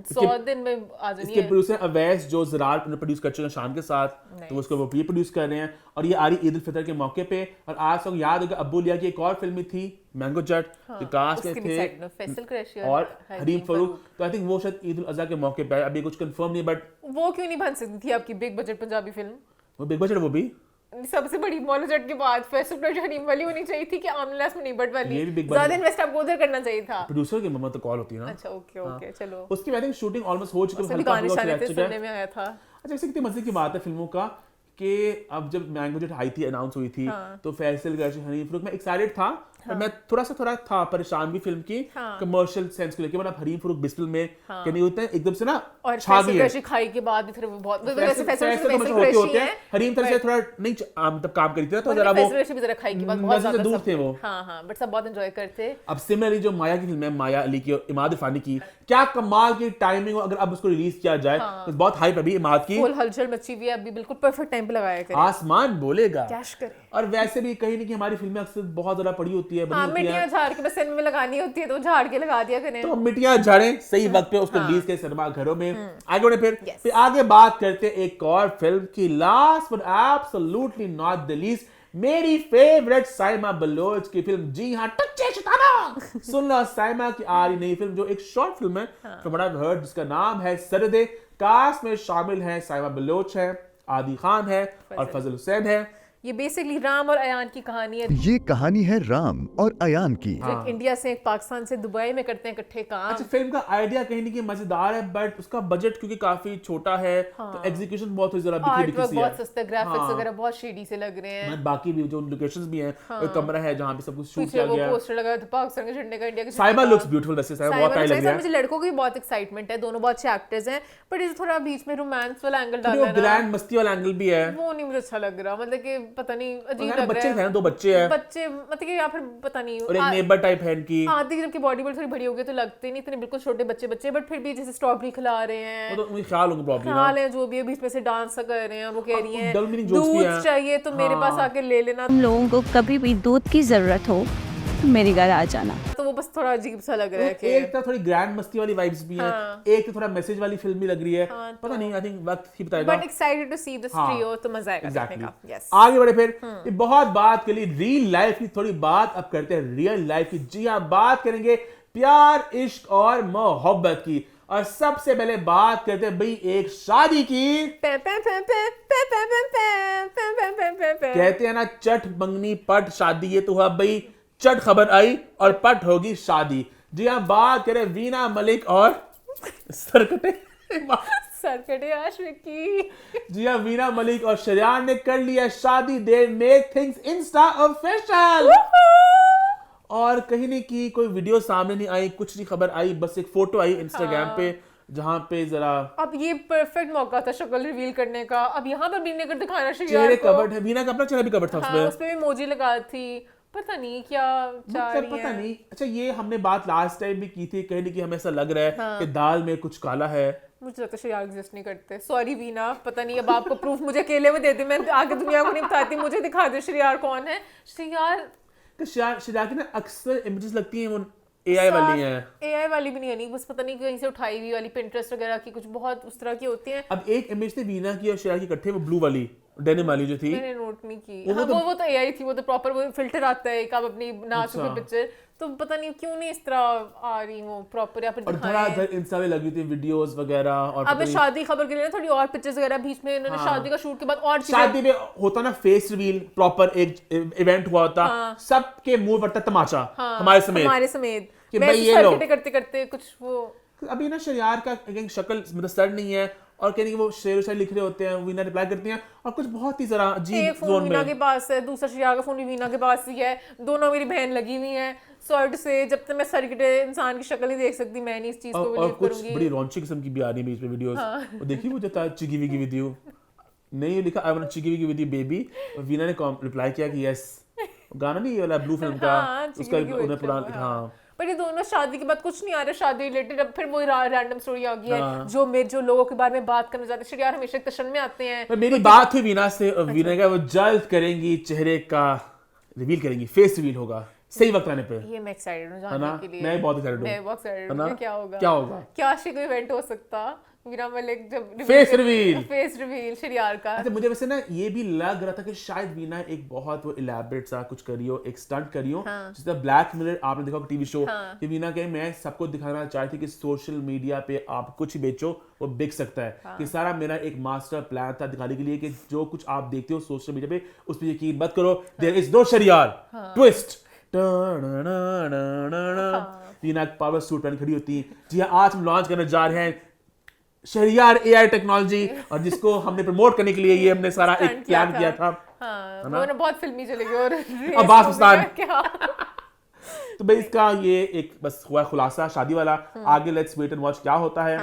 A: 100 दिन में आ जानी है।
B: इसके प्रोड्यूसर अवैस जो ज़रार ने प्रोड्यूस कर चुके हैं शान के साथ, तो उसको वो ये प्रोड्यूस कर रहे हैं और ये आ रही ईद उल फितर के मौके पे। और आज सॉन्ग याद होगा अब्बू अलीहा की एक और फिल्म थी मैंगो जट, जो कास्ट में थे
A: फैसल कुरैशी
B: और हरीम फरूक, तो आई थिंक वो शायद ईद उल अज़हा के मौके पे, अभी कुछ कंफर्म नहीं, बट
A: वो क्यों नहीं बन सकती थी आपकी बिग बजट पंजाबी फिल्म?
B: वो बिग बजट, वो भी
A: सबसे बड़ी मौला जट के बाद फैसल कुरैशी हरीम वाली होनी चाहिए थी कि आमलास में निबट वाली,
B: ये भी बिग बजट,
A: ज्यादा इन्वेस्ट आपको उधर करना चाहिए था।
B: प्रोड्यूसर की मम्मा तो कॉल होती है ना।
A: अच्छा ओके चलो।
B: उसकी आई थिंक शूटिंग ऑलमोस्ट हो चुकी है,
A: हल्का फुल्का रह चुका है, सुनने में आया था।
B: अच्छा इससे कितनी मजे की बात है फिल्मों का कि अब जब मैंगो जट आई थी, अनाउंस हुई थी, तो फैसल कुरैशी हनीफ फरूक, मैं एक्साइटेड था पर मैं थोड़ा था परेशान भी फिल्म की कमर्शियल सेंस को लेके, मतलब हरीम फरूक बिस्मिल में कि नहीं होता है एकदम से ना
A: और
B: छा गई है
A: खाई के बाद भी फिर वो बहुत
B: वैसे फैसल होते हैं, हरीम तरह से थोड़ा नहीं मतलब काम करी थी, तो जरा वो
A: फैसल भी जरा खाई के बाद बहुत ज्यादा
B: दूर थे वो।
A: हां बट सब बहुत एंजॉय करते।
B: अब सिमिलरली जो माया की फिल्म है, माया अली की और इमाद इरफानी की, क्या कमाल की टाइमिंग हो, अगर अब उसको रिलीज किया जाए तो बहुत हाइप है अभी इमाद की,
A: फुल हलचल मची हुई है अभी, बिल्कुल परफेक्ट टाइम पे लगाया करें,
B: आसमान बोलेगा,
A: कैश करे।
B: और वैसे भी कहीं नहीं कि हमारी फिल्में अक्सर बहुत ज्यादा पड़ी होती है, बनी होती है,
A: झाड़ के बस सिनेमा में लगानी होती है तो झाड़ के लगा दिया करें,
B: तो मिट्टियां झाड़ें सही वक्त पे उसको रिलीज के सिनेमा घरों में। आगे बढ़े फिर आगे बात करते हैं एक और फिल्म की, last but absolutely not the least, मेरी फेवरेट साइमा बलोच की फिल्म, जी हाँ टच्चे शैताना। सुन लो, साइमा की आ रही नई फिल्म जो एक शॉर्ट फिल्म है from what I have heard, जिसका नाम है सरदे। कास्ट में शामिल हैं साइमा बलोच है, आदि खान है और फजल हुसैन है।
A: ये बेसिकली राम और अयान की कहानी है।
E: ये कहानी है राम और अयान की।
A: एक इंडिया से एक पाकिस्तान से दुबई में करते हैं इकट्ठे काम।
B: अच्छा फिल्म का आइडिया कहीं नहीं कि मजेदार है, बट उसका बजट क्योंकि काफी छोटा है, तो एग्जीक्यूशन बहुत जरा बिखरी बिखरी सी है,
A: बहुत सस्ता, ग्राफिक्स वगैरह बहुत शेडी से लग रहे हैं।
B: बाकी भी जो लोकेशंस भी हैं, एक कमरा है जहां पे सब कुछ शूट किया गया है,
A: पोस्टर लगा था पाकिस्तान के झंडे का, इंडिया के।
B: साइमा लुक्स ब्यूटीफुल, वैसे साइमा बहुत टाइम लग रहा है।
A: मुझे लड़कों की बहुत एक्साइटमेंट है, दोनों बहुत अच्छे एक्टर्स हैं, बट ये थोड़ा बीच में रोमांस वाला एंगल डाला है ना,
B: ग्रैंड मस्ती वाला एंगल भी है,
A: वो नहीं मुझे अच्छा लग रहा, मतलब कि पता नहीं अजीब लग
B: बच्चे
A: रहा है।
B: हैं, दो बच्चे हैं,
A: बच्चे मतलब कि या फिर पता नहीं,
B: और एक नेबर टाइप है इनकी,
A: आधी जबकि बॉडी बिल्ड थोड़ी बड़ी हो गई तो लगते नहीं इतने बिल्कुल छोटे बच्चे, बट फिर भी जैसे स्ट्रॉबेरी खिला रहे हैं,
B: वो तो मुझे ख्याल होगा प्रॉब्लम
A: ख्याल है जो भी है, बीच में से डांस कर रहे हैं, वो कह रही हैं
B: दूध
A: चाहिए तो मेरे पास आके ले लेना।
F: तुम लोगों को कभी भी दूध की जरूरत हो मेरे घर आ जाना।
A: तो वो बस थोड़ा अजीब सा लग रहा है कि
B: एक तो थोड़ी ग्रैंड मस्ती वाली वाइब्स भी हैं, एक तो थोड़ा मैसेज वाली फिल्म भी लग रही है। पता नहीं, आई थिंक वक्त ही बताएगा।
A: But excited to see this trio, तो मजा आएगा देखने
B: Exactly.
A: का। यस,
B: आगे बढ़े फिर। ये बहुत बात के लिए रियल लाइफ की, थोड़ी बात अब करते हैं रियल लाइफ की। जी हाँ, बात करेंगे प्यार, इश्क और मोहब्बत की। और सबसे पहले बात करते हैं भाई एक शादी की। कहते हैं ना, चट मंगनी पट शादी, ये तो हुआ भाई चट खबर आई और पट होगी शादी। जी हाँ, बात करें वीना मलिक और सरकटे
A: सरकटे आशिकी।
B: जी हाँ, वीना मलिक और शरियार ने कर लिया शादी। They make things Insta official. और कहीं नहीं की कोई वीडियो सामने नहीं आई, कुछ नहीं खबर आई, बस एक फोटो आई इंस्टाग्राम पे जहां पे जरा
A: अब ये परफेक्ट मौका था शक्ल रिवील करने का। अब यहाँ पर भी नहीं दिखाना चाहिए,
B: चेहरे कवर्ड है, वीना का अपना चेहरा भी कवर्ड था उसमें।
A: उसपे भी इमोजी लगा थी, पता नहीं क्या चाह रही
B: पता
A: है।
B: नहीं। अच्छा, ये हमने बात लास्ट टाइम भी की थी, कहीं नहीं कि हमें ऐसा लग रहा है कि दाल में कुछ काला है।
A: मुझे लगता है शरियार एग्जिस्ट नहीं करते। सॉरी वीना, पता नहीं, अब आपको प्रूफ मुझे अकेले में दे दे, मैं आगे दुनिया को नहीं बताती। मुझे दिखा दे शरियार कौन है।
B: शरियार की ना अक्सर इमेजेस लगती हैं वो एआई वाली हैं।
A: एआई वाली भी नहीं है, बस पता नहीं कहीं से उठाई हुई वाली, पिंटरेस्ट वगैरह की कुछ बहुत उस तरह की होती हैं।
B: अब एक इमेज थी वीना की और शरियार की इकट्ठे, वो ब्लू वाली डेनिम वाली जो थी,
A: मैंने नोट नहीं की। वो तो एआई थी, वो तो प्रॉपर वो फिल्टर आता है एक, आप अपनी नाच की पिक्चर, तो पता नहीं क्यों नहीं इस तरह आ रही वो प्रॉपर या फिर
B: और धड़ाधड़ इंस्टा पे लगी थी वीडियोस वगैरह। और
A: अब शादी खबर के लिए थोड़ी और पिक्चर्स वगैरह बीच में इन्होंने शादी का शूट के बाद और
B: शादी में होता ना फेस रिवील, प्रॉपर एक इवेंट हुआ होता, सबके मुंह पर तमाचा, हमारे समेत कि भाई ये लो
A: करते करते कुछ वो।
B: अभी ना शरियार का शक्ल मतलब सर नहीं है, और कहने कि वो शेर शायर लिख रहे होते हैं, वीना रिप्लाई करती हैं, और कुछ बहुत ही जरा अजीब
A: फोन वीना के पास है, दूसरा शरियार का फोन भी वीना के पास ही है, दोनों मेरी बहन लगी हुई हैं। सॉर्ट से जब तक मैं सरकटे इंसान की शक्ल नहीं देख सकती, मैं नहीं इस चीज को बिलीव करूंगी।
B: और कुछ बड़ी रॉन्ची किस्म की भी आ रही है बीच में वीडियोस। और देखिए वो जो था चिगी विगी विद यू, नहीं लिखा I want chiggy wiggy with you baby, और वीना ने रिप्लाई किया कि यस। गाना नहीं ये वाला ब्लू फिल्म का, उसका उन्हें पुराना। हाँ,
A: पर ये दोनों शादी के बाद कुछ नहीं आ रहा शादी रिलेटेड। अब फिर वो रैंडम स्टोरी आ गई है जो लोगों के बारे में बात करना चाहते हैं। शरियार हमेशा एक तशन में आते हैं।
B: मेरी बात हुई वीना से, वीना का वो जल्द करेंगी चेहरे का रिवील करेंगी, फेस रिवील होगा सही वक्त आने पे।
A: ये मैं एक्साइटेड हूं जानने के लिए।
B: मैं बहुत एक्साइटेड हूं।
A: मैं बहुत एक्साइटेड हूं क्या होगा,
B: क्या होगा,
A: क्या कोई इवेंट हो सकता वीना मलिक जब
B: फेस रिवील
A: शरियार का।
B: अच्छा, मुझे वैसे ना ये भी लग रहा था कि शायद वीना एक बहुत वो इलैबोरेट सा कुछ करी हो, एक स्टंट करी हो, जिस तरह ब्लैक मिरर आपने देखा टीवी शो, कि वीना के मैं सबको दिखाना चाहती कि सोशल मीडिया पे आप कुछ बेचो वो बिक सकता है। कि सारा मेरा एक मास्टर प्लान था दिखाने के लिए कि जो कुछ आप देखते हो सोशल मीडिया पे उस पर यकीन मत करो, there is no Shariyar twist. Veena power suit पहन खड़ी होती है। जी हाँ, आज हम लॉन्च करने जा रहे हैं शरियार एआई टेक्नोलॉजी, और जिसको हमने प्रमोट करने के लिए ये हमने सारा एक प्लान किया था।
A: वो ना बहुत फिल्मी चले गए और
B: अब्बास उस्ताद तो भाई इसका ये एक बस हुआ खुलासा शादी वाला। आगे लेट्स वेट एंड वॉच क्या होता है।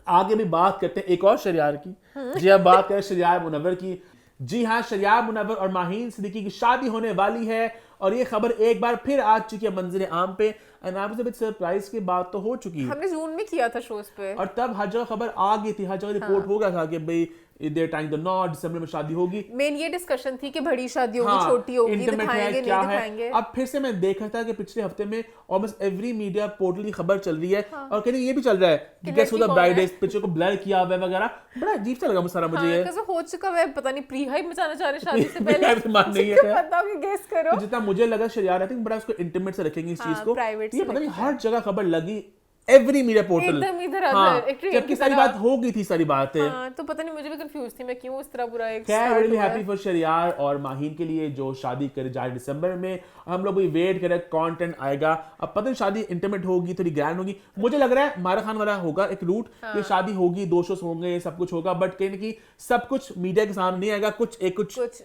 B: आगे भी बात करते हैं एक और शरियार की। जी हाँ, बात करें शरियार मुनव्वर की। जी हाँ, शरियार मुनव्वर और माहीन सिद्दीकी की शादी होने वाली है, और ये खबर एक बार फिर आ चुकी है मंजर आम पे। And I was a bit surprise की बात तो हो चुकी है,
A: हमने जून में किया था शोज पे,
B: और तब हर जगह खबर आ गई थी, हर जगह रिपोर्ट हो गया था कि भाई देयर टाइम द नॉट दिसंबर में शादी होगी।
A: मेन ये डिस्कशन थी कि बड़ी शादी होगी, छोटी होगी, दिखाएंगे नहीं दिखाएंगे।
B: अब फिर से मैं देखा था कि पिछले हफ्ते में ऑलमोस्ट एवरी मीडिया पोर्टल की खबर चल रही है, और कहीं ये भी चल रहा है कि guess who the bride is, picture को ब्लर किया हुआ है वगैरह। बड़ा अजीब सा लगा मुझे मुझे ये
A: कैसे हो चुका है, पता नहीं प्री हाइप मचाना चाह रहे शादी से पहले।
B: नहीं है
A: बताओ कि गेस करो।
B: जितना मुझे लगा शरियार आई थिंक बड़ा उसको इंटीमेट से रखेंगे इस चीज को,
A: प्राइवेट
B: ये पता नहीं हर जगह खबर लगी, एवरी मीडिया पोर्टल
A: एकदम इधर उधर, एक ट्रेन
B: जबकि सारी बात हो गई थी, सारी बातें।
A: तो पता नहीं, मुझे भी कंफ्यूज थी मैं क्यों इस तरह पूरा एक
B: खैर रियली हैप्पी फॉर शरियार और माहीन के लिए जो शादी करे जा रहे दिसंबर में। हम लोग वेट कर रहे हैं कंटेंट आएगा। अब पता नहीं शादी इंटीमेट होगी, थोड़ी ग्रैंड होगी। मुझे लग रहा है मारा खान वाला होगा एक रूट कि शादी होगी, 2 शोज होंगे, सब कुछ होगा, बट कहीं की सब कुछ मीडिया के सामने नहीं आएगा, कुछ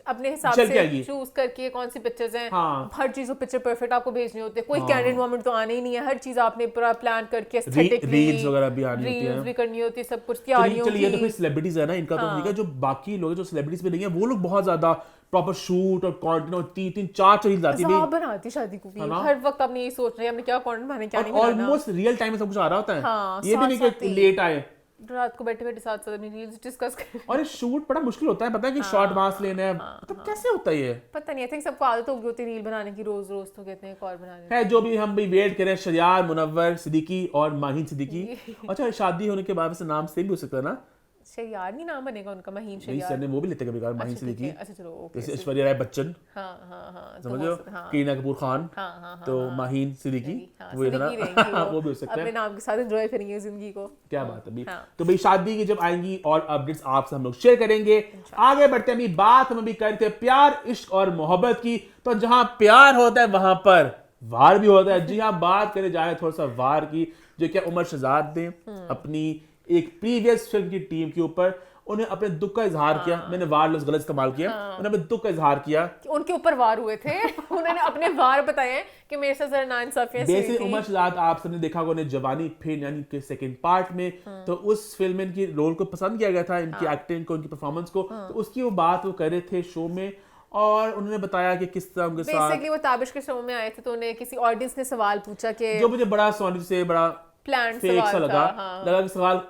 A: अपने हिसाब से चूज करके कौन सी पिक्चर्स हैं। हर चीज को पिक्चर परफेक्ट आपको भेजनी होती है, कोई कैंडिड मोमेंट तो आने ही नहीं है। हर चीज आपने पूरा प्लान करके एस्थेटिकली रील्स
B: वगैरह भी आनी होती है,
A: भी करनी होती है, सब कुछ तैयारियों की।
B: चलिए तो कोई सेलिब्रिटीज है ना, इनका तो ठीक है। जो बाकी लोग जो सेलिब्रिटीज में नहीं है, वो लोग बहुत ज्यादा प्रॉपर शूट और कंटेंट और 3-4 रील्स आती है,
A: बनाती शादी को भी हर वक्त आपने ये सोच रहे हैं हमने क्या कंटेंट बनाने, क्या नहीं बनाना।
B: ऑलमोस्ट रियल टाइम में सब कुछ आ रहा होता है। ये भी नहीं कि लेट आए,
A: रात को बैठे बैठे साथ साथ अपनी रील्स डिस्कस कर।
B: और ये शूट बड़ा मुश्किल होता है, पता है कि शॉर्ट मास लेना है, मतलब कैसे होता है ये?
A: पता नहीं, आई थिंक सबको आदत होगी होती रील बनाने की, रोज रोज तो कहते हैं एक और बनाने की।
B: है जो भी हम भी वेट करें, शरियार मुनव्वर सिद्दीकी और माहीन सिद्दीकी। अच्छा, शादी होने के बाद से नाम सेम भी हो सकता है ना?
A: शरियार नहीं नाम बनेगा उनका, महीन
B: नहीं
A: शरियार।
B: सरनेम वो भी लेते कभी कभार, माहीन
A: अच्छा, ठीक
B: सिद्दीकी।
A: है, अच्छा चलो ओके।
B: जैसे ऐश्वर्या राय बच्चन,
A: हाँ
B: समझ रहे हो, करीना कपूर खान, तो माहीन सिद्दीकी, वो है ना, वो भी हो सकता
A: अपने
B: है।
A: नाम के साथ एंजॉय करेंगे जिंदगी को।
B: क्या बात है अभी। तो भाई शादी की जब आएंगी और अपडेट्स आपसे हम लोग शेयर करेंगे। आगे बढ़ते हैं, अभी बात हम अभी करते हैं प्यार, इश्क और मोहब्बत की। तो जहां प्यार होता है वहां पर वार भी होता है। जी हाँ, बात करें जाए थोड़ा सा वार की, जो क्या उमर शहजाद ने अपनी एक प्रीवियस फिल्म की टीम के ऊपर उन्हें अपने दुख का इजहार किया। मैंने वार लफ्ज गलत इस्तेमाल किया। उन्हें अपने दुख का इजहार किया,
A: उनके ऊपर वार हुए थे। उन्होंने अपने वार बताए हैं कि मेरे साथ जरा नाइंसाफियां हुई
B: बेसिक
A: थी।
B: उमर शहजाद आप सबने देखा होगा उन्हें जवानी फिर यानी कि सेकंड पार्ट में, तो उस फिल्म में इनकी रोल को पसंद किया गया था, इनकी एक्टिंग को, इनकी परफॉर्मेंस को। तो उसकी वो बात वो कर रहे थे शो में, और उन्होंने बताया कि किस तरह उनके साथ
A: बेसिकली वो ताबिश के शो में आए थे, तो उन्हें किसी ऑडियंस ने सवाल पूछा कि
B: जो मुझे बड़ा सोनी से बड़ा
A: प्लान
B: फेक सा
A: सवाल
B: लगा।
A: था।
B: लगा कि सवाल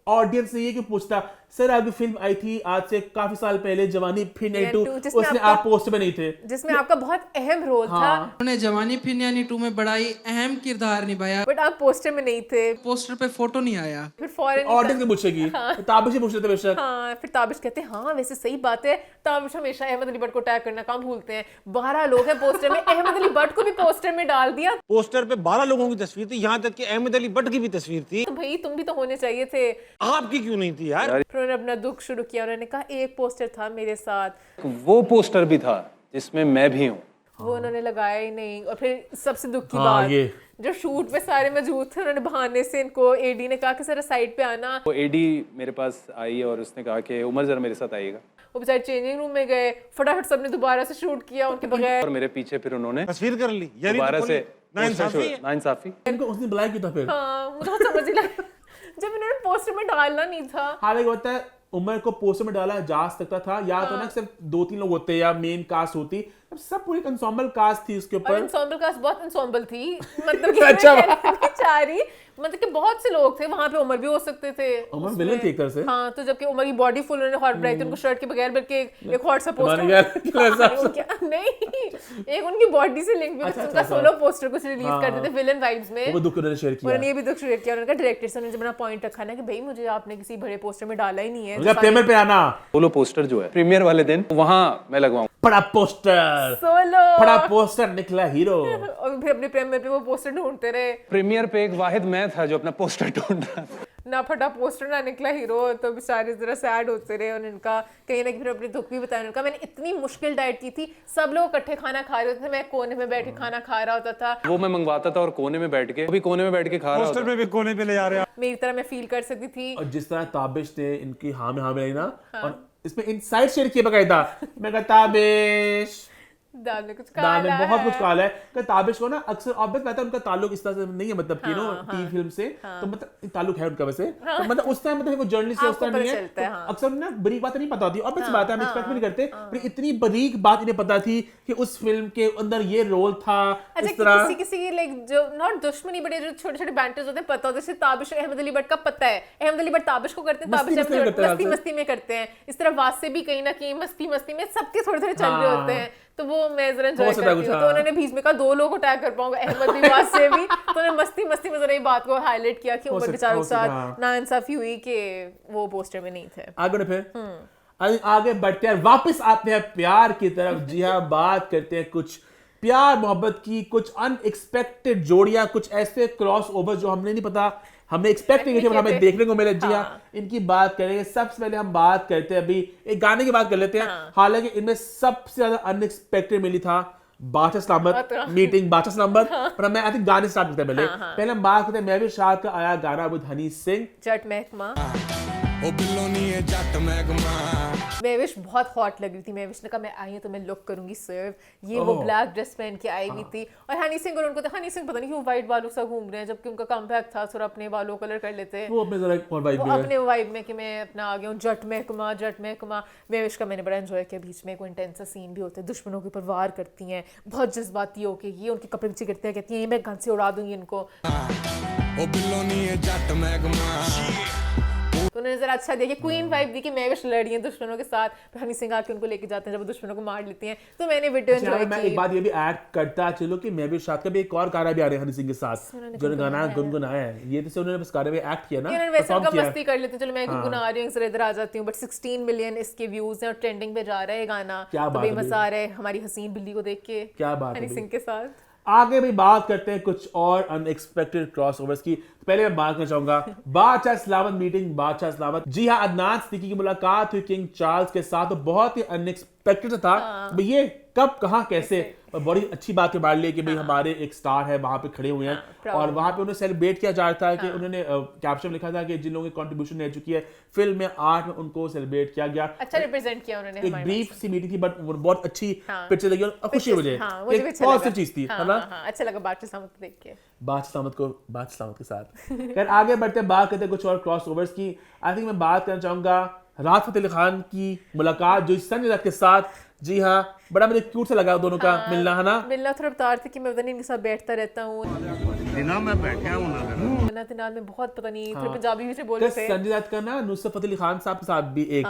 B: ऑडियंस से ये क्यों पूछता, सर आपकी फिल्म आई थी आज से काफी साल पहले, जवानी फिर नहीं टू,
A: जिसमें
B: उसमें
A: आपका-
B: आप पोस्ट में नहीं थे,
A: जिसमें आपका बहुत अहम रोल था,
F: उन्होंने जवानी फिर यानी 2 में बड़ा ही अहम किरदार निभाया।
A: बट आप पोस्टर में नहीं थे।
F: पोस्टर पे फोटो नहीं आया।
A: फिर फॉरेन
B: ऑडियंस ने पूछेगी, ताबिश से पूछ रहे थे बेशक।
A: हाँ, फिर ताबिश कहते हैं हाँ वैसे सही बात है, ताबिश हमेशा अहमद अली भट्ट को टैग करना काम भूलते हैं। 12 लोग हैं पोस्टर में, अहमद अली भट्ट को भी पोस्टर में डाल दिया।
G: पोस्टर पे 12 लोगों की तस्वीर थी, यहाँ तक कि अहमद अली भट्ट की भी तस्वीर थी।
A: तो भाई तुम भी तो होने चाहिए थे।
G: आपकी क्यों नहीं थी यार?
A: फिर उन्होंने अपना दुख शुरू किया। उन्होंने कहा एक पोस्टर था मेरे साथ,
H: वो पोस्टर भी था जिसमें मैं भी हूँ।
A: वो उन्होंने लगाया ही नहीं। और फिर सबसे दुख की
B: हाँ,
A: बात,
B: ये।
A: जो शूट पे सारे मौजूद थे, उन्होंने बहाने से इनको एडी ने कहा कि जरा साइड पे आना।
H: वो एडी मेरे पास आई और उसने कहा कि उमर जरा मेरे साथ आइएगा,
A: वो बेचारे चेंजिंग रूम में गए, फटाफट सबने दोबारा से शूट किया उनके बगैर।
H: और मेरे पीछे फिर उन्होंने
G: तस्वीर कर ली, यानी
H: दोबारा
G: तो
H: से
G: नाइंसाफी है।
H: नाइंसाफी।
B: इनको उसने बुलाया क्यों था फिर?
A: हाँ, मुझे तो समझ ही लगा जब इन्होंने पोस्टर में डालना नहीं था।
B: हालांकि होता है उमर को पोस्टर में डाला जा सकता था, या तो ना सिर्फ 2-3 लोग होते या मेन कास्ट होती, अब सब पूरी ensemble कास्ट थी उसके
A: और
B: ऊपर।
A: ensemble कास्ट बहुत ensemble थी, मतलब कि
B: अच्छा।
A: बेचारी, मतलब कि बहुत से लोग थे वहां पे। उमर भी हो सकते थे,
B: उमर
A: उसमें।
B: विलन थी एक तरह से।
A: हाँ, तो जबकि उमर की बॉडी फुल, उन्होंने हॉट बनाई थी उनको शर्ट के बगैर, बल्कि एक हॉट सा
B: मान गया कि वैसा-
A: पोस्टर नहीं, एक उनकी बॉडी से लिंक भी
B: अच्छा,
A: उनका
B: अच्छा।
A: सोलो पोस्टर कुछ रिलीज
B: हाँ।
A: करते थे विलन वाइब्स में।
B: वो दुख उन्होंने शेयर किया।
A: उन्होंने ये भी दुख शेयर किया। उन्होंने कहा डायरेक्टर से उन्होंने बड़ा पॉइंट रखा ना कि भाई मुझे आपने किसी बड़े पोस्टर में डाला ही नहीं है।
B: उनका प्रीमियर पे आना,
H: सोलो पोस्टर जो है प्रीमियर वाले दिन वहाँ मैं लगवाऊँ।
B: बड़ा पोस्टर,
A: सोलो
B: बड़ा पोस्टर निकला हीरो।
A: और फिर अपने प्रेमियर पे वो पोस्टर ढूंढते रहे,
H: प्रीमियर पे एक वाहिद मैं था जो अपना पोस्टर ढूंढ रहा था।
A: ना फटा पोस्टर ना निकला हीरो। तो बेचारे जरा सैड होते रहे। और इनका कहीं ना कहीं फिर अपने दुख भी बताया। उनका मैंने इतनी मुश्किल डाइट की थी, सब लोग इकट्ठे खाना खा रहे होते थे, मैं कोने में बैठ के खाना खा रहा होता था।
H: वो मैं मंगवाता था और कोने में बैठ के, वो भी कोने में बैठ के खा रहा
G: पोस्टर
H: होता।
G: में भी कोने पे ले जा रहे हैं।
A: मेरी तरह मैं फील कर सकती थी।
B: और जिस तरह ताबिश ने इनकी हाँ में लाई ना, और इसमें इनसाइड शेयर किया बकायदा। मैं कहा ताबिश,
A: दाल में कुछ
B: दाल में
A: काला
B: बहुत
A: है।
B: कुछ काला है। कि ताबिश को ना अक्सर ऑब्वियस रहता है उनका ताल्लुक इस तरह से नहीं है, मतलब कि नो टीवी फिल्म से, तो मतलब ताल्लुक है उनका वैसे, तो मतलब उस टाइम मतलब वो जर्नलिस्ट है, उस
A: आपको
B: टाइम नहीं
A: पता
B: है,
A: चलता है,
B: तो
A: हाँ।
B: अक्सर ना बरीक बातें नहीं पता होती। ऑब्वियस बात है, हम एक्सपेक्ट भी नहीं करते, पर इतनी बरीक बात इन्हें पता थी कि उस फिल्म के अंदर ये रोल था।
A: अच्छा,
B: इस तरह
A: किसी किसी की लाइक जो नॉट दुश्मनी बट जो छोटे छोटे बैंटर्स होते हैं पता होता है। जैसे ताबिश और अहमद अली भट्ट का पता है, अहमद अली भट्ट ताबिश को करते हैं, ताबिश
B: मस्ती
A: अहमद
B: में करते हैं
A: मस्ती
B: आजकल।
A: मस्ती में करते हैं। इस तरह वास्ते भी कहीं ना कहीं मस्ती मस्ती में सबके थोड़े थोड़े चल रहे
B: हाँ।
A: होते हैं, तो वो मैं जरा एंजॉय
B: हो सकता है
A: करती
B: कुछ,
A: हूँ। तो
B: हाँ।
A: उन्होंने बीच में कहा 2 लोगों को टैग कर पाऊंगा, अहमद भी वास्ते भी। तो उन्होंने मस्ती मस्ती में जरा ये बात को हाईलाइट किया कि उमर बेचारों के साथ
B: हाँ।
A: नाइंसाफी हुई कि वो पोस्टर में नहीं थे।
B: आगे बढ़े फिर आगे बढ़ते हैं, वापस आते हैं प्यार की तरफ। जी हाँ, बात करते हैं कुछ प्यार मोहब्बत की, कुछ अनएक्सपेक्टेड जोड़ियां, कुछ ऐसे क्रॉस ओवर जो हमने नहीं पता, हमने एक्सपेक्ट नहीं किया पर हमें देखने को मिले। जी हाँ, इनकी बात करेंगे। सबसे पहले हम बात करते हैं, अभी एक गाने की बात कर लेते हैं। हालांकि इनमें सबसे ज्यादा अनएक्सपेक्टेड मिली था बादशाह सलामत, मीटिंग बादशाह सलामत, पर मैं आई थिंक गाने स्टार्ट करते हैं पहले। पहले हम बात करते हैं महबूब शाह का आया गाना विद हनी सिंह,
A: जट महकमा।
I: ओ बिल्लोनी है जट महकमा।
A: महविश बहुत हॉट लग रही थी। महविश ने कहा मैं आई हूँ तो मैं लुक करूंगी सर्व। ये वो ब्लैक ड्रेस पहन के आई हुई थी। और हनी सिंह और उनको तो हनी सिंह पता नहीं क्यों वाइट बालों से घूम रहे हैं, जबकि उनका कमबैक था, थोड़ा अपने बालों कलर कर लेते।
B: वो अपने जरा एक और वाइब
A: वो
B: भी है।
A: अपने वाइब में कि मैं अपना आ गया हूँ जट महकमा जट महकमा। महविश का मैंने बड़ा एंजॉय किया। बीच में कोई इंटेंस सा सीन भी होता है, दुश्मनों के ऊपर वार करती हैं बहुत जज्बाती होके, ये उनके कपड़े पीछे करते हैं, कहती हैं ये मैं गन से उड़ा दूंगी इनको।
I: ओ बिल्लोनी है जट महकमा।
A: तो उन्होंने जरा अच्छा दिया कि क्वीन वाइब दी कि मैं कुछ लड़ी हैं दुश्मनों के साथ, फिर हनी सिंह आके उनको लेके जाते हैं जब वो दुश्मनों को मार लेती हैं, तो मैंने वीडियो एंजॉय
B: मैं
A: की।
B: एक बात ये भी ऐड करता चलो कि मैं भी शाद का भी एक और गाना भी आ रहा है हनी सिंह के साथ जो गाना गुनगुनाया है, ये तो उन्होंने बस गाने में एक्ट किया ना,
A: उन्होंने वैसे
B: perform
A: उनका
B: किया।
A: मस्ती कर लेते हैं, चलो मैं गुनगुना रही हूँ जरा इधर आ जाती हूँ, बट 16 मिलियन इसके व्यूज हैं और ट्रेंडिंग पे जा रहा है ये गाना,
B: क्या
A: तो
B: बात है
A: बेमजा आ रहा है हमारी हसीन बिल्ली को देख के,
B: क्या बात है
A: हनी
B: भाई।
A: सिंह के साथ।
B: आगे भी बात करते हैं कुछ और अनएक्सपेक्टेड क्रॉसओवर्स की। पहले मैं बात करना चाहूंगा बादशाह सलामत मीटिंग, बादशाह सलामत। जी हाँ, अदनान सिद्दीकी की मुलाकात हुई किंग चार्ल्स के साथ, तो बहुत ही अनएक्सपेक्टेड था। भाई ये कब कहाँ कैसे, और बड़ी अच्छी बात के बारे लिए कि भाई हमारे एक स्टार है वहां पे खड़े हुए हैं और वहां पे उन्हें सेलिब्रेट किया जा रहा था कि उन्होंने कैप्शन लिखा था कि जिन लोगों की कंट्रीब्यूशन रह चुकी है फिल्म में, आर्ट में, उनको सेलिब्रेट किया गया।
A: अच्छा रिप्रेजेंट किया उन्होंने
B: एक
A: हमारे
B: ब्रीफ सी मीटिंग थी बट बहुत अच्छी पिक्चर लगी और खुशी
A: Pictures,
B: मुझे
A: हाँ, मुझे भी
B: एक
A: अच्छा
B: पॉजिटिव
A: लगा।
B: चीज थी,
A: हाँ,
B: है ना?
A: हाँ, अच्छा लगा बादशाह सलामत को देख के।
B: बादशाह सामत के साथ। खैर आगे बढ़ते हैं, बात करते हैं कुछ और क्रॉसओवर्स की। आई थिंक मैं बात करना चाहूंगा राहत फतेह अली खान की मुलाकात जो संजय दत्त के साथ। जी हाँ, बड़ा मुझे क्यूट सा लगा दोनों का मिलना, है ना?
A: मिलना थोड़ा बता रहे थे कि मैं पता नहीं इनके साथ बैठता रहता हूँ
I: दिना में बैठा हूं ना
A: दिनाल में बहुत पता नहीं थोड़ा पंजाबी भी से बोल रहे थे।
B: संजय दत्त का ना नुसरत फतेह अली खान साहब के साथ भी एक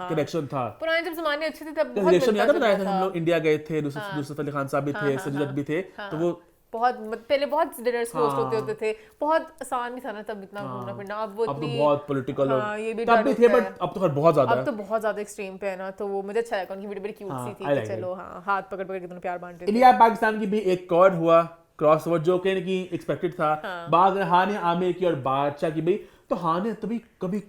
B: कनेक्शन था।
A: पुराने जब जमाने अच्छे थे तब बहुत
B: रिलेशन याद है,
A: मिलता
B: बताया
A: जुलता
B: था हम लोग इंडिया गए थे, नुसरत फतेह अली खान साहब भी थे, संजय दत्त भी थे, तो वो
A: बहुत पहले बहुत डिनर्स होस्ट होते थे, बहुत आसान भी था ना तब इतना घूमना फिरना, अब वो
B: अब तो
A: इतनी
B: बहुत पॉलिटिकल
A: हाँ, ये भी
B: तब
A: डर
B: भी थे
A: होता
B: बट
A: है।
B: अब तो खैर बहुत ज्यादा
A: अब तो बहुत ज्यादा एक्सट्रीम पे है ना, तो वो मुझे अच्छा लगा, उनकी वीडियो बड़ी क्यूट सी थी
B: I
A: कि
B: like
A: चलो हाँ हाथ पकड़ पकड़ के दोनों प्यार बांट रहे थे।
B: इंडिया पाकिस्तान की भी एक और हुआ क्रॉसओवर जो कहीं ना कहीं एक्सपेक्टेड था। बात हानिया आमिर की और बादशाह की भी, तो हानिया कभी